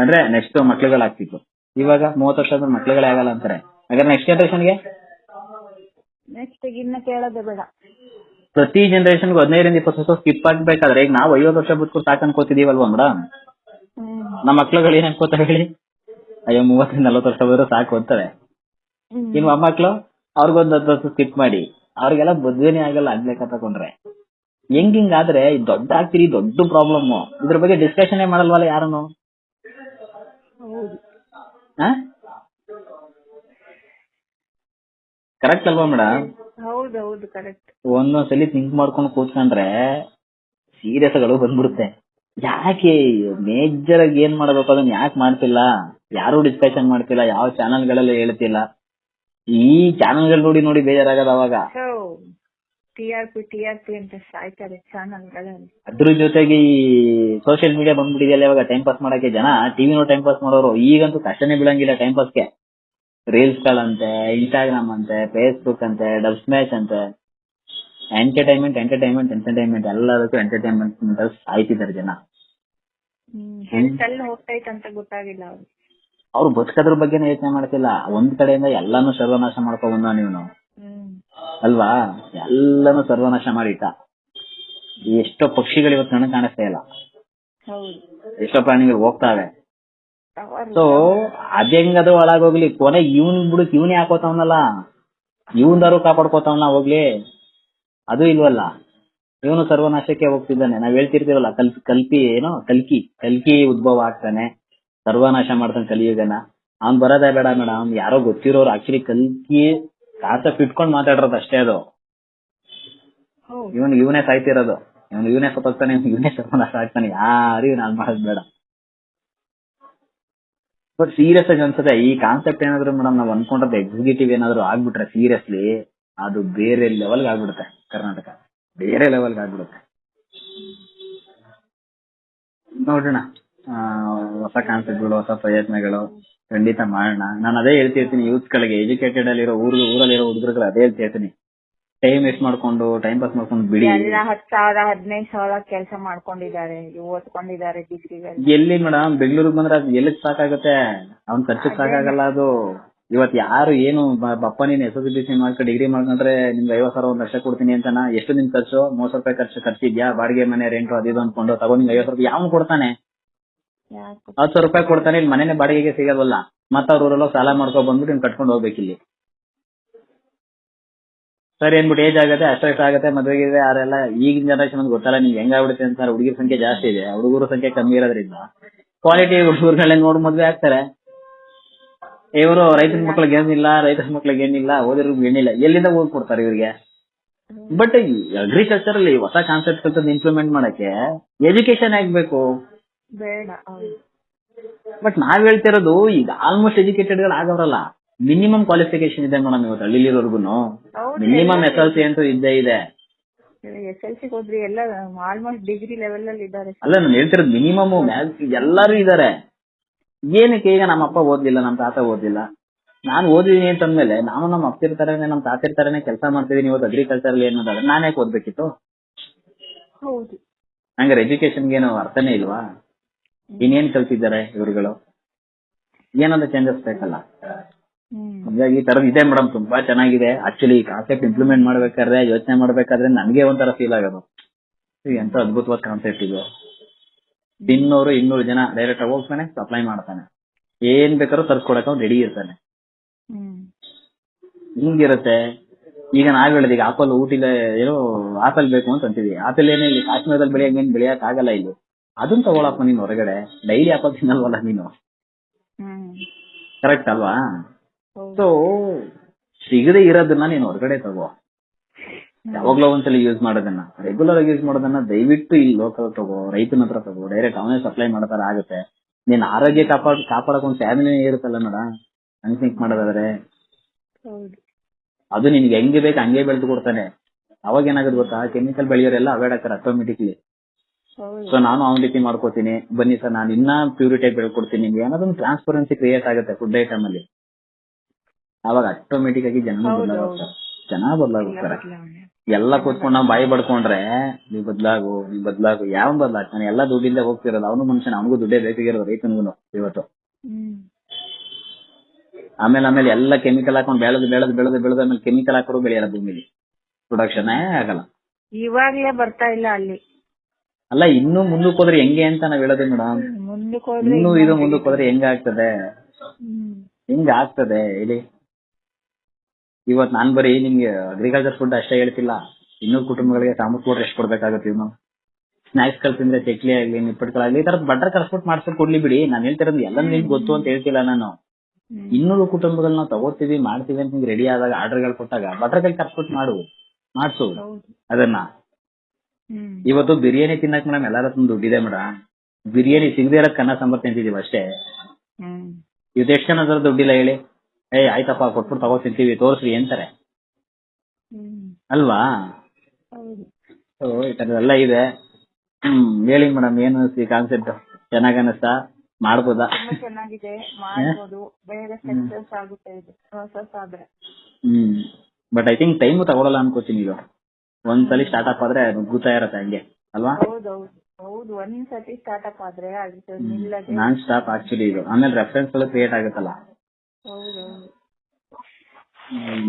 ಅಂದ್ರೆ ನೆಕ್ಸ್ಟ್ ಮಕ್ಳುಗಳಾಗ್ತಿತ್ತು. ಇವಾಗ 30 ವರ್ಷ ಆದ್ಮೇಲೆ ಮಕ್ಳುಗಳೇ ಆಗಲ್ಲ ಅಂತಾರೆ. ಹಾಗಾದ್ರೆ ನೆಕ್ಸ್ಟ್ ಜನರೇಷನ್ಗೆ ನೆಕ್ಸ್ಟ್ ಇನ್ನ ಕೇಳೋದೇ ಬೇಡ. ಪ್ರತಿ ಜನರೇಷನ್ಗೂ 15-20 ವರ್ಷ ಸ್ಕಿಪ್ ಆಗ್ಬೇಕಾದ್ರೆ ಈಗ ನಾವು 50 ವರ್ಷ ಬದುಕು ಸಾಕು ಅನ್ಕೋತಿದೀವಲ್ವಾ ಮೇಡಮ್? ನಮ್ಮ ಮಕ್ಳುಗಳು ಏನ್ ಅನ್ಕೋತಾರೆ ಹೇಳಿ? ಅಯ್ಯೋ 30-40 ವರ್ಷ ಬಂದ್ರೆ ಸಾಕು ಅಂತವೆ. ಇನ್ನು ಮೊಮ್ಮಕ್ಳು ಅವ್ರಿಗೊಂದ್ 10 ವರ್ಷ ಸ್ಕಿಪ್ ಮಾಡಿ ಅವ್ರಿಗೆಲ್ಲ ಮದ್ವೆನೇ ಆಗಲ್ಲ ಆಗ್ಲೇಕ ತಗೊಂಡ್ರೆ. ಹಿಂಗಾದ್ರೆ ದೊಡ್ಡ ಆಗ್ತೀರಿ, ದೊಡ್ಡ ಪ್ರಾಬ್ಲಮ್. ಇದ್ರ ಬಗ್ಗೆ ಡಿಸ್ಕಷನ್ ಮಾಡಲ್ವಲ್ಲ ಯಾರನ್ನು? ಕರೆಕ್ಟ್ ಅಲ್ವಾ ಮೇಡಮ್? ಹೌದೌದು ಕರೆಕ್ಟ್. ಒಂದೊಂದ್ಸಲಿ ಥಿಂಕ್ ಮಾಡ್ಕೊಂಡು ಕೂತ್ಕೊಂಡ್ರೆ ಸೀರಿಯಸ್ ಗಳು ಬಂದ್ಬಿಡುತ್ತೆ. ಯಾಕೆ ಮೇಜರ್ ಆಗಿ ಏನ್ ಮಾಡ್ಬೇಕು ಅದನ್ನ ಯಾಕೆ ಮಾಡ್ತಿಲ್ಲ? ಯಾರು ಡಿಸ್ಕಷನ್ ಮಾಡ್ತಿಲ್ಲ, ಯಾವ ಚಾನಲ್ ಗಳಲ್ಲಿ ಹೇಳ್ತಿಲ್ಲ. ಈ ಚಾನಲ್ ಗಳು ನೋಡಿ ನೋಡಿ ಬೇಜಾರಾಗದ ಅವಾಗ. ಟಿಆರ್ಪಿ ಅಂತ ಸಾಯ್ತಾರೆ ಚಾನಲ್ ಗಳಲ್ಲಿ. ಅದ್ರ ಜೊತೆಗೆ ಈ ಸೋಷಿಯಲ್ ಮೀಡಿಯಾ ಬಂದ್ಬಿಟ್ಟಿದೆಯಲ್ಲ ಇವಾಗ, ಟೈಮ್ ಪಾಸ್ ಮಾಡಕ್ಕೆ ಜನ ಟಿವಿನೂ ಟೈಮ್ ಪಾಸ್ ಮಾಡೋರು. ಈಗಂತೂ ಕಷ್ಟನೇ ಬೀಳಂಗಿಲ್ಲ ಟೈಮ್ ಪಾಸ್ಗೆ. ರೀಲ್ಸ್ ಗಳಂತೆ, ಇನ್ಸ್ಟಾಗ್ರಾಮ್ ಅಂತೆ, ಫೇಸ್ಬುಕ್ ಅಂತೆ, ಡಬ್ ಸ್ಮ್ಯಾಶ್ ಅಂತೆ, ಎಂಟರ್ಟೈನ್ಮೆಂಟ್ ಎಲ್ಲದಕ್ಕೂ ಎಂಟರ್ಟೈನ್ಮೆಂಟ್ ಸಾಯ್ತಿದ್ದಾರೆ ಜನ. ಹೋಗ್ತೈತಂತ ಗೊತ್ತಾಗಿಲ್ಲ ಅವ್ರು ಬದುಕೋದ್ರ ಬಗ್ಗೆನೇ ಯೋಚನೆ ಮಾಡ್ತಿಲ್ಲ. ಒಂದ್ ಕಡೆಯಿಂದ ಎಲ್ಲಾನು ಸರ್ವನಾಶ ಮಾಡ್ಕೊಂಡ್ ಬಂದ ನೀವು ಅಲ್ವಾ? ಎಲ್ಲಾನು ಸರ್ವನಾಶ ಮಾಡಿಟ್ಟ. ಎಷ್ಟೋ ಪಕ್ಷಿಗಳು ಇವತ್ತು ನನಗೆ ಕಾಣಿಸ್ತಾ ಇಲ್ಲ, ಎಷ್ಟೋ ಪ್ರಾಣಿಗಳು ಹೋಗ್ತಾವೆ. ಸೊ ಅದೆಂಗದು ಹಾಳಾಗೋಗ್ಲಿ, ಕೊನೆಗೆ ಇವನ್ ಬಿಡುಕ್ ಇವನೇ ಹಾಕೋತಾವನಲ್ಲ, ಇವನ್ದಾರು ಕಾಪಾಡ್ಕೋತಾವನ ಹೋಗ್ಲಿ, ಅದು ಇಲ್ವಲ್ಲ. ಇವನು ಸರ್ವನಾಶಕ್ಕೆ ಹೋಗ್ತಿದ್ದಾನೆ. ನಾವ್ ಹೇಳ್ತಿರ್ತೀವಲ್ಲ, ಕಲ್ಕಿ ಉದ್ಭವ ಆಗ್ತಾನೆ, ಸರ್ವನಾಶ ಮಾಡ್ತಾನೆ ಕಲಿಯುಗನ. ಅವ್ನ್ ಬರೋದೇ ಬೇಡ ಮೇಡಮ್, ಯಾರೋ ಗೊತ್ತಿರೋರು ಆಕ್ಚುಲಿ ಕಲ್ಕಿ ಕಾನ್ಸೆಪ್ಟ್ ಇಟ್ಕೊಂಡ್ ಮಾತಾಡಿರೋದು ಅಷ್ಟೇ. ಅದು ಇವನೇ ಸಾಯ್ತಿರೋದು, ಇವನೇ ಸತ್ತೋಗ್ತಾನೆ, ಇವನೇ ಸರ್ವನಾಶ ಆಗ್ತಾನೆ. ಯಾರು ನಾನ್ ಮಾಡೋದ್ ಬೇಡ. ಬಟ್ ಸೀರಿಯಸ್ ಆಗಿ ಅನ್ಸುತ್ತೆ ಈ ಕಾನ್ಸೆಪ್ಟ್ ಏನಾದ್ರು ಮೇಡಮ್ ನಾವ್ ಅನ್ಕೊಂಡ್ರೆ ಎಕ್ಸಿಕ್ಯೂಟಿವ್ ಏನಾದ್ರು ಆಗ್ಬಿಟ್ರೆ ಸೀರಿಯಸ್ಲಿ ಅದು ಬೇರೆ ಲೆವೆಲ್ಗೆ ಆಗ್ಬಿಡುತ್ತೆ. ಕರ್ನಾಟಕ ಬೇರೆ ಲೆವೆಲ್ಗೆ ಆಗ್ಬಿಡುತ್ತೆ. ನೋಡೋಣ, ಹೊಸ ಕಾನ್ಸೆಪ್ಟ್ಗಳು, ಹೊಸ ಪ್ರಯತ್ನಗಳು ಖಂಡಿತ ಮಾಡೋಣ. ನಾನು ಅದೇ ಹೇಳ್ತಿರ್ತೀನಿ ಯೂತ್ ಗಳಿಗೆ, ಎಜುಕೇಟೆಡ್ ಅಲ್ಲಿರೋ ಊರಲ್ಲಿರೋ ಹುಡುಗರುಗಳು ಅದೇ ಹೇಳ್ತಿರ್ತೀನಿ, ಟೈಮ್ ವೇಸ್ಟ್ ಮಾಡ್ಕೊಂಡು ಟೈಮ್ ಪಾಸ್ ಮಾಡ್ಕೊಂಡು ಬಿಡಿ. 10,000-15,000 ಕೆಲಸ ಮಾಡ್ಕೊಂಡಿದ್ದಾರೆ, ಓದ್ಕೊಂಡಿದ್ದಾರೆ ಡಿಗ್ರಿಗಳು. ಎಲ್ಲಿ ಮೇಡಮ್ ಬೆಂಗಳೂರಿಗೆ ಬಂದ್ರೆ ಅದು ಎಲ್ಲಿ ಸಾಕಾಗುತ್ತೆ? ಅವ್ನ್ ಖರ್ಚಿಗೆ ಸಾಕಾಗಲ್ಲ ಅದು. ಇವತ್ ಯಾರು ಏನು ಬಪ್ಪ ನೀನ್ SSLC ಮಾಡ್ಕೊಂಡು ಡಿಗ್ರಿ ಮಾಡ್ಕೊಂಡ್ರೆ ನಿಮ್ಗೆ 50,000 1 ಲಕ್ಷ ಕೊಡ್ತೀನಿ ಅಂತಾನ? ಎಷ್ಟು ನಿಮ್ ಖರ್ಚು? 30 ರೂಪಾಯಿ ಖರ್ಚಿದ್ಯಾ? ಬಾಡಿಗೆ ಮನೆ ರೆಂಟು ಅದು ಅನ್ಕೊಂಡು ತಗೊಂಡ್ ನಿಮ್ಗೆ 50 ರೂಪಾಯಿ ಯಾವನ್ ಕೊಡ್ತಾನೆ? 10,000 ರೂಪಾಯಿ ಕೊಡ್ತಾನೆ, ಇಲ್ಲಿ ಮನೆನೇ ಬಾಡಿಗೆಗೆ ಸಿಗೋದಲ್ಲ. ಮತ್ತ ಅವ್ರೂರೆಲ್ಲ ಸಾಲ ಮಾಡ್ಕೊಂಡ್ ಬಂದ್ಬಿಟ್ಟು ಇನ್ ಕಟ್ಕೊಂಡು ಹೋಗ್ಬೇಕಿಲ್ಲಿ. ಸರಿ ಏನ್ಬಿಟ್ಟು ಏಜ್ ಆಗುತ್ತೆ, ಅಷ್ಟಾಗುತ್ತೆ, ಮದುವೆಗೆ ಯಾರೆಲ್ಲ ಈಗಿನ ಜನರೇಷನ್ ಗೊತ್ತಲ್ಲ ನಿಮ್ಗೆ ಹೆಂಗಾಗ್ಬಿಡುತ್ತೆ ಅಂತ. ಹುಡುಗಿರ ಸಂಖ್ಯೆ ಜಾಸ್ತಿ ಇದೆ, ಹುಡುಗರ ಸಂಖ್ಯೆ ಕಮ್ಮಿ ಇರೋದ್ರಿಂದ ಕ್ವಾಲಿಟಿ ಹುಡುಗರುಗಳನ್ನ ನೋಡಿ ಮದ್ವೆ ಆಗ್ತಾರೆ. ಇವರು ರೈತರ ಮಕ್ಳಿಗೆ ಏನಿಲ್ಲ, ಓದಿರೋರ್ಗೆ ಏನಿಲ್ಲ, ಎಲ್ಲಿಂದ ಓದ್ ಕೊಡ್ತಾರೆ ಇವ್ರಿಗೆ? ಬಟ್ ಅಗ್ರಿಕಲ್ಚರ್ ಅಲ್ಲಿ ಹೊಸ ಕಾನ್ಸೆಪ್ಟ್ ಇಂಪ್ಲಿಮೆಂಟ್ ಮಾಡಕ್ಕೆ ಎಜುಕೇಶನ್ ಆಗ್ಬೇಕು. ಬಟ್ ನಾವ್ ಹೇಳ್ತಿರೋದು ಈಗ ಆಲ್ಮೋಸ್ಟ್ ಎಜುಕೇಟೆಡ್ ಗಳು ಆಗವ್ರಲ್ಲ, ಮಿನಿಮಮ್ ಕ್ವಾಲಿಫಿಕೇಶನ್ ಇದೆ ಮೇಡಮ್ ಇವತ್ತು ಹಳ್ಳಿಲಿರೋರ್ಗು. ಮಿನಿಮಮ್ SLC ಅಂತೂ ಇದ್ದೇ ಇದೆ. SLC ಹೋದ್ರಿ ಎಲ್ಲ ಆಲ್ಮೋಸ್ಟ್ ಡಿಗ್ರಿ ಲೆವೆಲ್ ಅಲ್ಲಿ ಇದ್ದಾರೆ. ಅಲ್ಲ ನಾನು ಹೇಳ್ತಿರೋದು ಮಿನಿಮಮ್ ಎಲ್ಲರೂ ಇದಾರೆ. ಏನಕ್ಕೆ? ಈಗ ನಮ್ಮ ಅಪ್ಪ ಓದ್ಲಿಲ್ಲ, ನಮ್ಮ ತಾತ ಓದ್ಲಿಲ್ಲ, ನಾನು ಓದಿದೀನಿ ಅಂತಂದ್ಮೇಲೆ ನಾವು ನಮ್ಮ ಅಪ್ಪಿರ್ತಾರನೆ ನಮ್ಮ ತಾತಿರ್ತಾರನೆ ಕೆಲಸ ಮಾಡ್ತಿದೀನಿ. ಇವತ್ತು ಅಗ್ರಿಕಲ್ಚರ್ ಏನ್ ಮಾಡೋದು? ನಾನ್ ಯಾಕೆ ಓದ್ಬೇಕಿತ್ತು? ಹಂಗಾರೆ ಎಜುಕೇಶನ್ಗೆ ಏನು ಅರ್ಥನೇ ಇಲ್ವಾ? ಇನ್ನೇನ್ ಕಲ್ತಿದ್ದಾರೆ ಇವ್ರುಗಳು? ಏನಾದ್ರು ಚೇಂಜಸ್ ಬೇಕಲ್ಲ. ಹಾಗಾಗಿ ಈ ತರದ್ ಇದೆ ಮೇಡಮ್, ತುಂಬಾ ಚೆನ್ನಾಗಿದೆ. ಆಕ್ಚುಲಿ ಈ ಕಾನ್ಸೆಪ್ಟ್ ಇಂಪ್ಲಿಮೆಂಟ್ ಮಾಡ್ಬೇಕಾದ್ರೆ, ಯೋಚನೆ ಮಾಡ್ಬೇಕಾದ್ರೆ ನನ್ಗೆ ಒಂಥರ ಫೀಲ್ ಆಗೋದು, ಎಂತ ಅದ್ಭುತವಾದ ಕಾನ್ಸೆಪ್ಟ್ ಇದು. 200 ಜನ ಡೈರೆಕ್ಟ್ ಆಗಿ ಹೋಗ್ತಾನೆ, ಸಪ್ಲೈ ಮಾಡ್ತಾನೆ, ಏನ್ ಬೇಕಾದ್ರೂ ತರ್ಸ್ಕೊಡಕ್ ಅವ್ನು ರೆಡಿ ಇರ್ತಾನೆ. ಹಿಂಗಿರುತ್ತೆ. ಈಗ ನಾವ್ ಹೇಳೋದು, ಈಗ ಆಪಲ್ ಊಟಿಲ ಏನೋ ಆಪಲ್ ಬೇಕು ಅಂತ ಅಂತೀವಿ. ಆಪಲ್ ಏನೇ ಇಲ್ಲಿ ಕಾಶ್ಮೀರದಲ್ಲಿ ಬೆಳೆಯಕ್ ಆಗಲ್ಲ ಇಲ್ಲಿ. ಅದನ್ನ ತಗೊಳಪ್ಪ ನೀನ್ ಹೊರಗಡೆ. ಡೈಲಿ ಆಪಲ್ ತಿನ್ನಲ್ವಲ್ಲ ನೀನು, ಕರೆಕ್ಟ್ ಅಲ್ವಾ? ಸೊ ಸಿಗದೆ ಇರೋದನ್ನ ನೀನ್ ಹೊರಗಡೆ ತಗೋ. ಯಾವಾಗ್ಲೋ ಒಂದ್ಸಲ ಯೂಸ್ ಮಾಡೋದನ್ನ, ರೆಗ್ಯುಲರ್ ಆಗಿ ಯೂಸ್ ಮಾಡೋದನ್ನ ದಯವಿಟ್ಟು ಇಲ್ಲಿ ಲೋಕಲ್ ತಗೋ, ರೈತನ ಹತ್ರ ತಗೋ. ಡೈರೆಕ್ಟ್ ಅವನೇ ಸಪ್ಲೈ ಮಾಡತಾರ ಆಗುತ್ತೆ. ನೀನ್ ಆರೋಗ್ಯ ಕಾಪಾಡಕ್ ಒಂದ್ ಫ್ಯಾಮಿಲಿ ಇರುತ್ತಲ್ಲ ನೋಡ, ಹಂಗ್ ಥಿಂಕ್ ಮಾಡೋದಾದ್ರೆ ಅದು ನಿನ್ಗೆ ಹೆಂಗೆ ಬೇಕು ಹಂಗೆ ಬೆಳೆದು ಕೊಡ್ತಾನೆ. ಅವಾಗ ಏನಾಗುತ್ತೆ ಗೊತ್ತಾ, ಕೆಮಿಕಲ್ ಬೆಳೆಯೋರೆಲ್ಲ ಅವಾಯ್ಡ್ ಆಗ್ತಾರೆ ಆಟೋಮೆಟಿಕ್ಲಿ. ಸೊ ನಾನು ಅವ್ನ ರೀತಿ ಮಾಡ್ಕೋತೀನಿ, ಬನ್ನಿ ಸರ್ ನಾನು ಇನ್ನ ಪ್ಯೂರಿಟಿ ಆಗಿ ಬೆಳ್ಕೊಡ್ತೀನಿ. ನಿಮ್ಗೆ ಏನಾದ್ರು ಟ್ರಾನ್ಸ್ಪರೆನ್ಸಿ ಕ್ರಿಯೇಟ್ ಆಗುತ್ತೆ ಫುಡ್ ಐಟಮ್ ಅಲ್ಲಿ. ಅವಾಗ ಆಟೋಮೆಟಿಕ್ ಆಗಿ ಜನ ಬದಲಾಗೋಗ್ತಾರೆ. ಎಲ್ಲ ಕೂತ್ಕೊಂಡು ನಾವು ಬಾಯಿ ಬಡ್ಕೊಂಡ್ರೆ ನೀವ್ ಬದ್ಲಾಗು ಯಾವ ಬದ್ಲಾಗ್ತಾನೆ? ಎಲ್ಲ ದುಡ್ಡಿಂದ ಹೋಗ್ತಿರೋದು. ಅವನು ಮನುಷ್ಯನ, ಅವನಿಗೂ ದುಡ್ಡೇ ಬೇಕಾಗಿರೋದು, ರೈತನಿಗೂ ಇವತ್ತು. ಆಮೇಲೆ ಎಲ್ಲ ಕೆಮಿಕಲ್ ಹಾಕೊಂಡು ಬೆಳೆದ ಕೆಮಿಕಲ್ ಹಾಕೋರು ಬೆಳೆಯಲ್ಲ ಭೂಮಿಲಿ, ಪ್ರೊಡಕ್ಷನ್ ಆಗಲ್ಲ. ಇವಾಗ್ಲೇ ಬರ್ತಾ ಇಲ್ಲ ಅಲ್ಲಿ. ಅಲ್ಲ ಇನ್ನು ಮುಂದಕ್ಕೆ ಹೋದ್ರೆ ಹೆಂಗೆ ಅಂತ ನಾವ್ ಹೇಳೋದು ಮೇಡಮ್. ಇನ್ನು ಇದು ಮುಂದಕ್ಕೆ ಹೋದ್ರೆ ಹೆಂಗಾಗ್ತದೆ ಹೇಳಿ. ಇವತ್ ನಾನ್ ಬರೀ ನಿಮ್ಗೆ ಅಗ್ರಿಕಲ್ಚರ್ ಫುಡ್ ಅಷ್ಟೇ ಹೇಳ್ತಿಲ್ಲ, 200 ಕುಟುಂಬಗಳಿಗೆ ತಾಮೂಸ್ ಕೊಟ್ರೆ ಎಷ್ಟು ಕೊಡ್ಬೇಕಾಗತ್ತೆ ಇವ್ನು. ಸ್ನಾಕ್ಸ್ ಕಲ್ಸಿಂದ್ರೆ ಚಕ್ಲಿ ಆಗ್ಲಿ, ನಿಪ್ಪಟ್ಗಳಾಗ್ಲಿ, ಈ ತರದ್ ಬಟರ್ ಕರ್ಸ್ಬಿಟ್ಟು ಮಾಡ್ಸ್ಕೊಂಡು ಕೊಡ್ಲಿ ಬಿಡಿ. ನಾನ್ ಹೇಳ್ತಿರೋದು ಎಲ್ಲ ನಿಮ್ಗೆ ಗೊತ್ತು ಅಂತ ಹೇಳ್ತಿಲ್ಲ ನಾನು. 200 ಕುಟುಂಬಗಳನ್ನ ತಗೋತೀವಿ ಮಾಡ್ತೀವಿ ಅಂತ ನಿಮ್ಗೆ ರೆಡಿ ಆದಾಗ, ಆರ್ಡರ್ಗಳು ಕೊಟ್ಟಾಗ ಬಟರ್ಗಳು ಕರ್ಸ್ಬಿಟ್ಟು ಮಾಡ್ಸು ಅದನ್ನ. ಇವತ್ತು ಬಿರಿಯಾನಿ ತಿನ್ನಕ್ ಮೇಡಮ್ ಎಲ್ಲಾರ ದುಡ್ಡಿದೆ ಮೇಡಮ್. ಬಿರಿಯಾನಿ ಸಿಗದೆ ಇರೋದ್ ಕನ್ನ ಸಾಂಬಾರ್ ತಿಂತಿದೀವಿ ಅಷ್ಟೇ. ಇವತ್ತು ಎಷ್ಟು ಜನ ಅದರ ದುಡ್ಡಿಲ್ಲ ಹೇಳಿ? ಆಯ್ತಪ್ಪ ಕೊಟ್ಬಿಟ್ಟು ತಗೋ ತಿಂತೀವಿ, ತೋರ್ಸ್ರಿ ಅಂತಾರೆ ಅಲ್ವಾ? ಈ ತರದೆಲ್ಲ ಇದೆ. ಹೇಳಿ ಮೇಡಮ್, ಏನು ಕಾನ್ಸೆಪ್ಟ್ ಚೆನ್ನಾಗ್ ಅನಿಸ್ತಾ? ಮಾಡ್ಬೋದಾ? ಚೆನ್ನಾಗಿದೆ, ಮಾಡ್ಬೋದು. ಬೇಗ ಸಕ್ಸಸ್ ಆಗುತ್ತೆ ಇದು ಪ್ರೋಸೆಸ್ ಆದ್ರೆ. ಬಟ್ ಐ ಥಿಂಕ್ ಟೈಮ್ ತಗೊಳಲ್ಲ ಅನ್ಕೋತೀನಿ. ಇದು ಒಂದ್ಸಲಿ ಸ್ಟಾರ್ಟ್ ಅಪ್ ಆದ್ರೆ ನುಗ್ಗುತ್ತಾ ಇರತ್ತೆ ಹಂಗೆ ಅಲ್ವಾ? ಹೌದು, ಒಂದ್ಸತಿ ಸ್ಟಾರ್ಟ್ ಅಪ್ ಆದ್ರೆ ನಿಲ್ಲದೆ ನಾನ್ ಸ್ಟಾಪ್ ಆಕ್ಚುಲಿ ಇದು. ಆಮೇಲೆ ರೆಫರೆನ್ಸ್ ಗಳು ಕ್ರಿಯೇಟ್ ಆಗುತ್ತಲ್ಲ.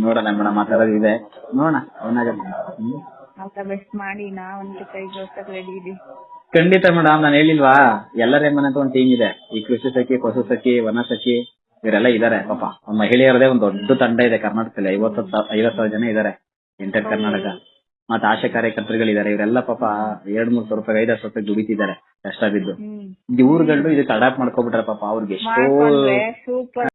ನೋಡೋಣ ಮೇಡಮ್, ಆ ತರದ್ ಇದೆ, ನೋಡೋಣ ಏನಾಗುತ್ತೆ. ಬೆಸ್ಟ್ ಮಾಡಿ, ನಾವಂತೂ ಕೈ ಜೋಡ್ಸಕ್ ರೆಡಿ ಇದೀವಿ. ಖಂಡಿತ ಮೇಡಮ್, ನಾನು ಹೇಳಿಲ್ವಾ ಎಲ್ಲರ ಮನೆ ಅಂತ ಒಂದ್ ಟೀಮ್ ಇದೆ. ಈ ಕೃಷಿ ಸಖಿ, ಪಶು ಸಖಿ, ವನ ಸಖಿ ಇವರೆಲ್ಲ ಇದಾರೆ. ಪಾಪ ಮಹಿಳೆಯರದೇ ಒಂದು ದೊಡ್ಡ ತಂಡ ಇದೆ ಕರ್ನಾಟಕದಲ್ಲಿ. 50,000 ಜನ ಇದಾರೆ ಎಂಟರ್ ಕರ್ನಾಟಕ. ಮತ್ತೆ ಆಶಾ ಕಾರ್ಯಕರ್ತರುಗಳಿದ್ದಾರೆ. ಇವರೆಲ್ಲ ಪಾಪ 2-3 ಸಾವಿರ ರೂಪಾಯಿ, 5-6 ರೂಪಾಯಿ ದುಡಿತಿದ್ದಾರೆ ಕಷ್ಟ ಬಿದ್ದು. ಇವ್ರುಗಳು ಇದಕ್ಕೆ ಅಡಾಪ್ಟ್ ಮಾಡ್ಕೊಬಿಟ್ರೆ ಪಾಪ ಅವ್ರಿಗೆ ಎಷ್ಟೋ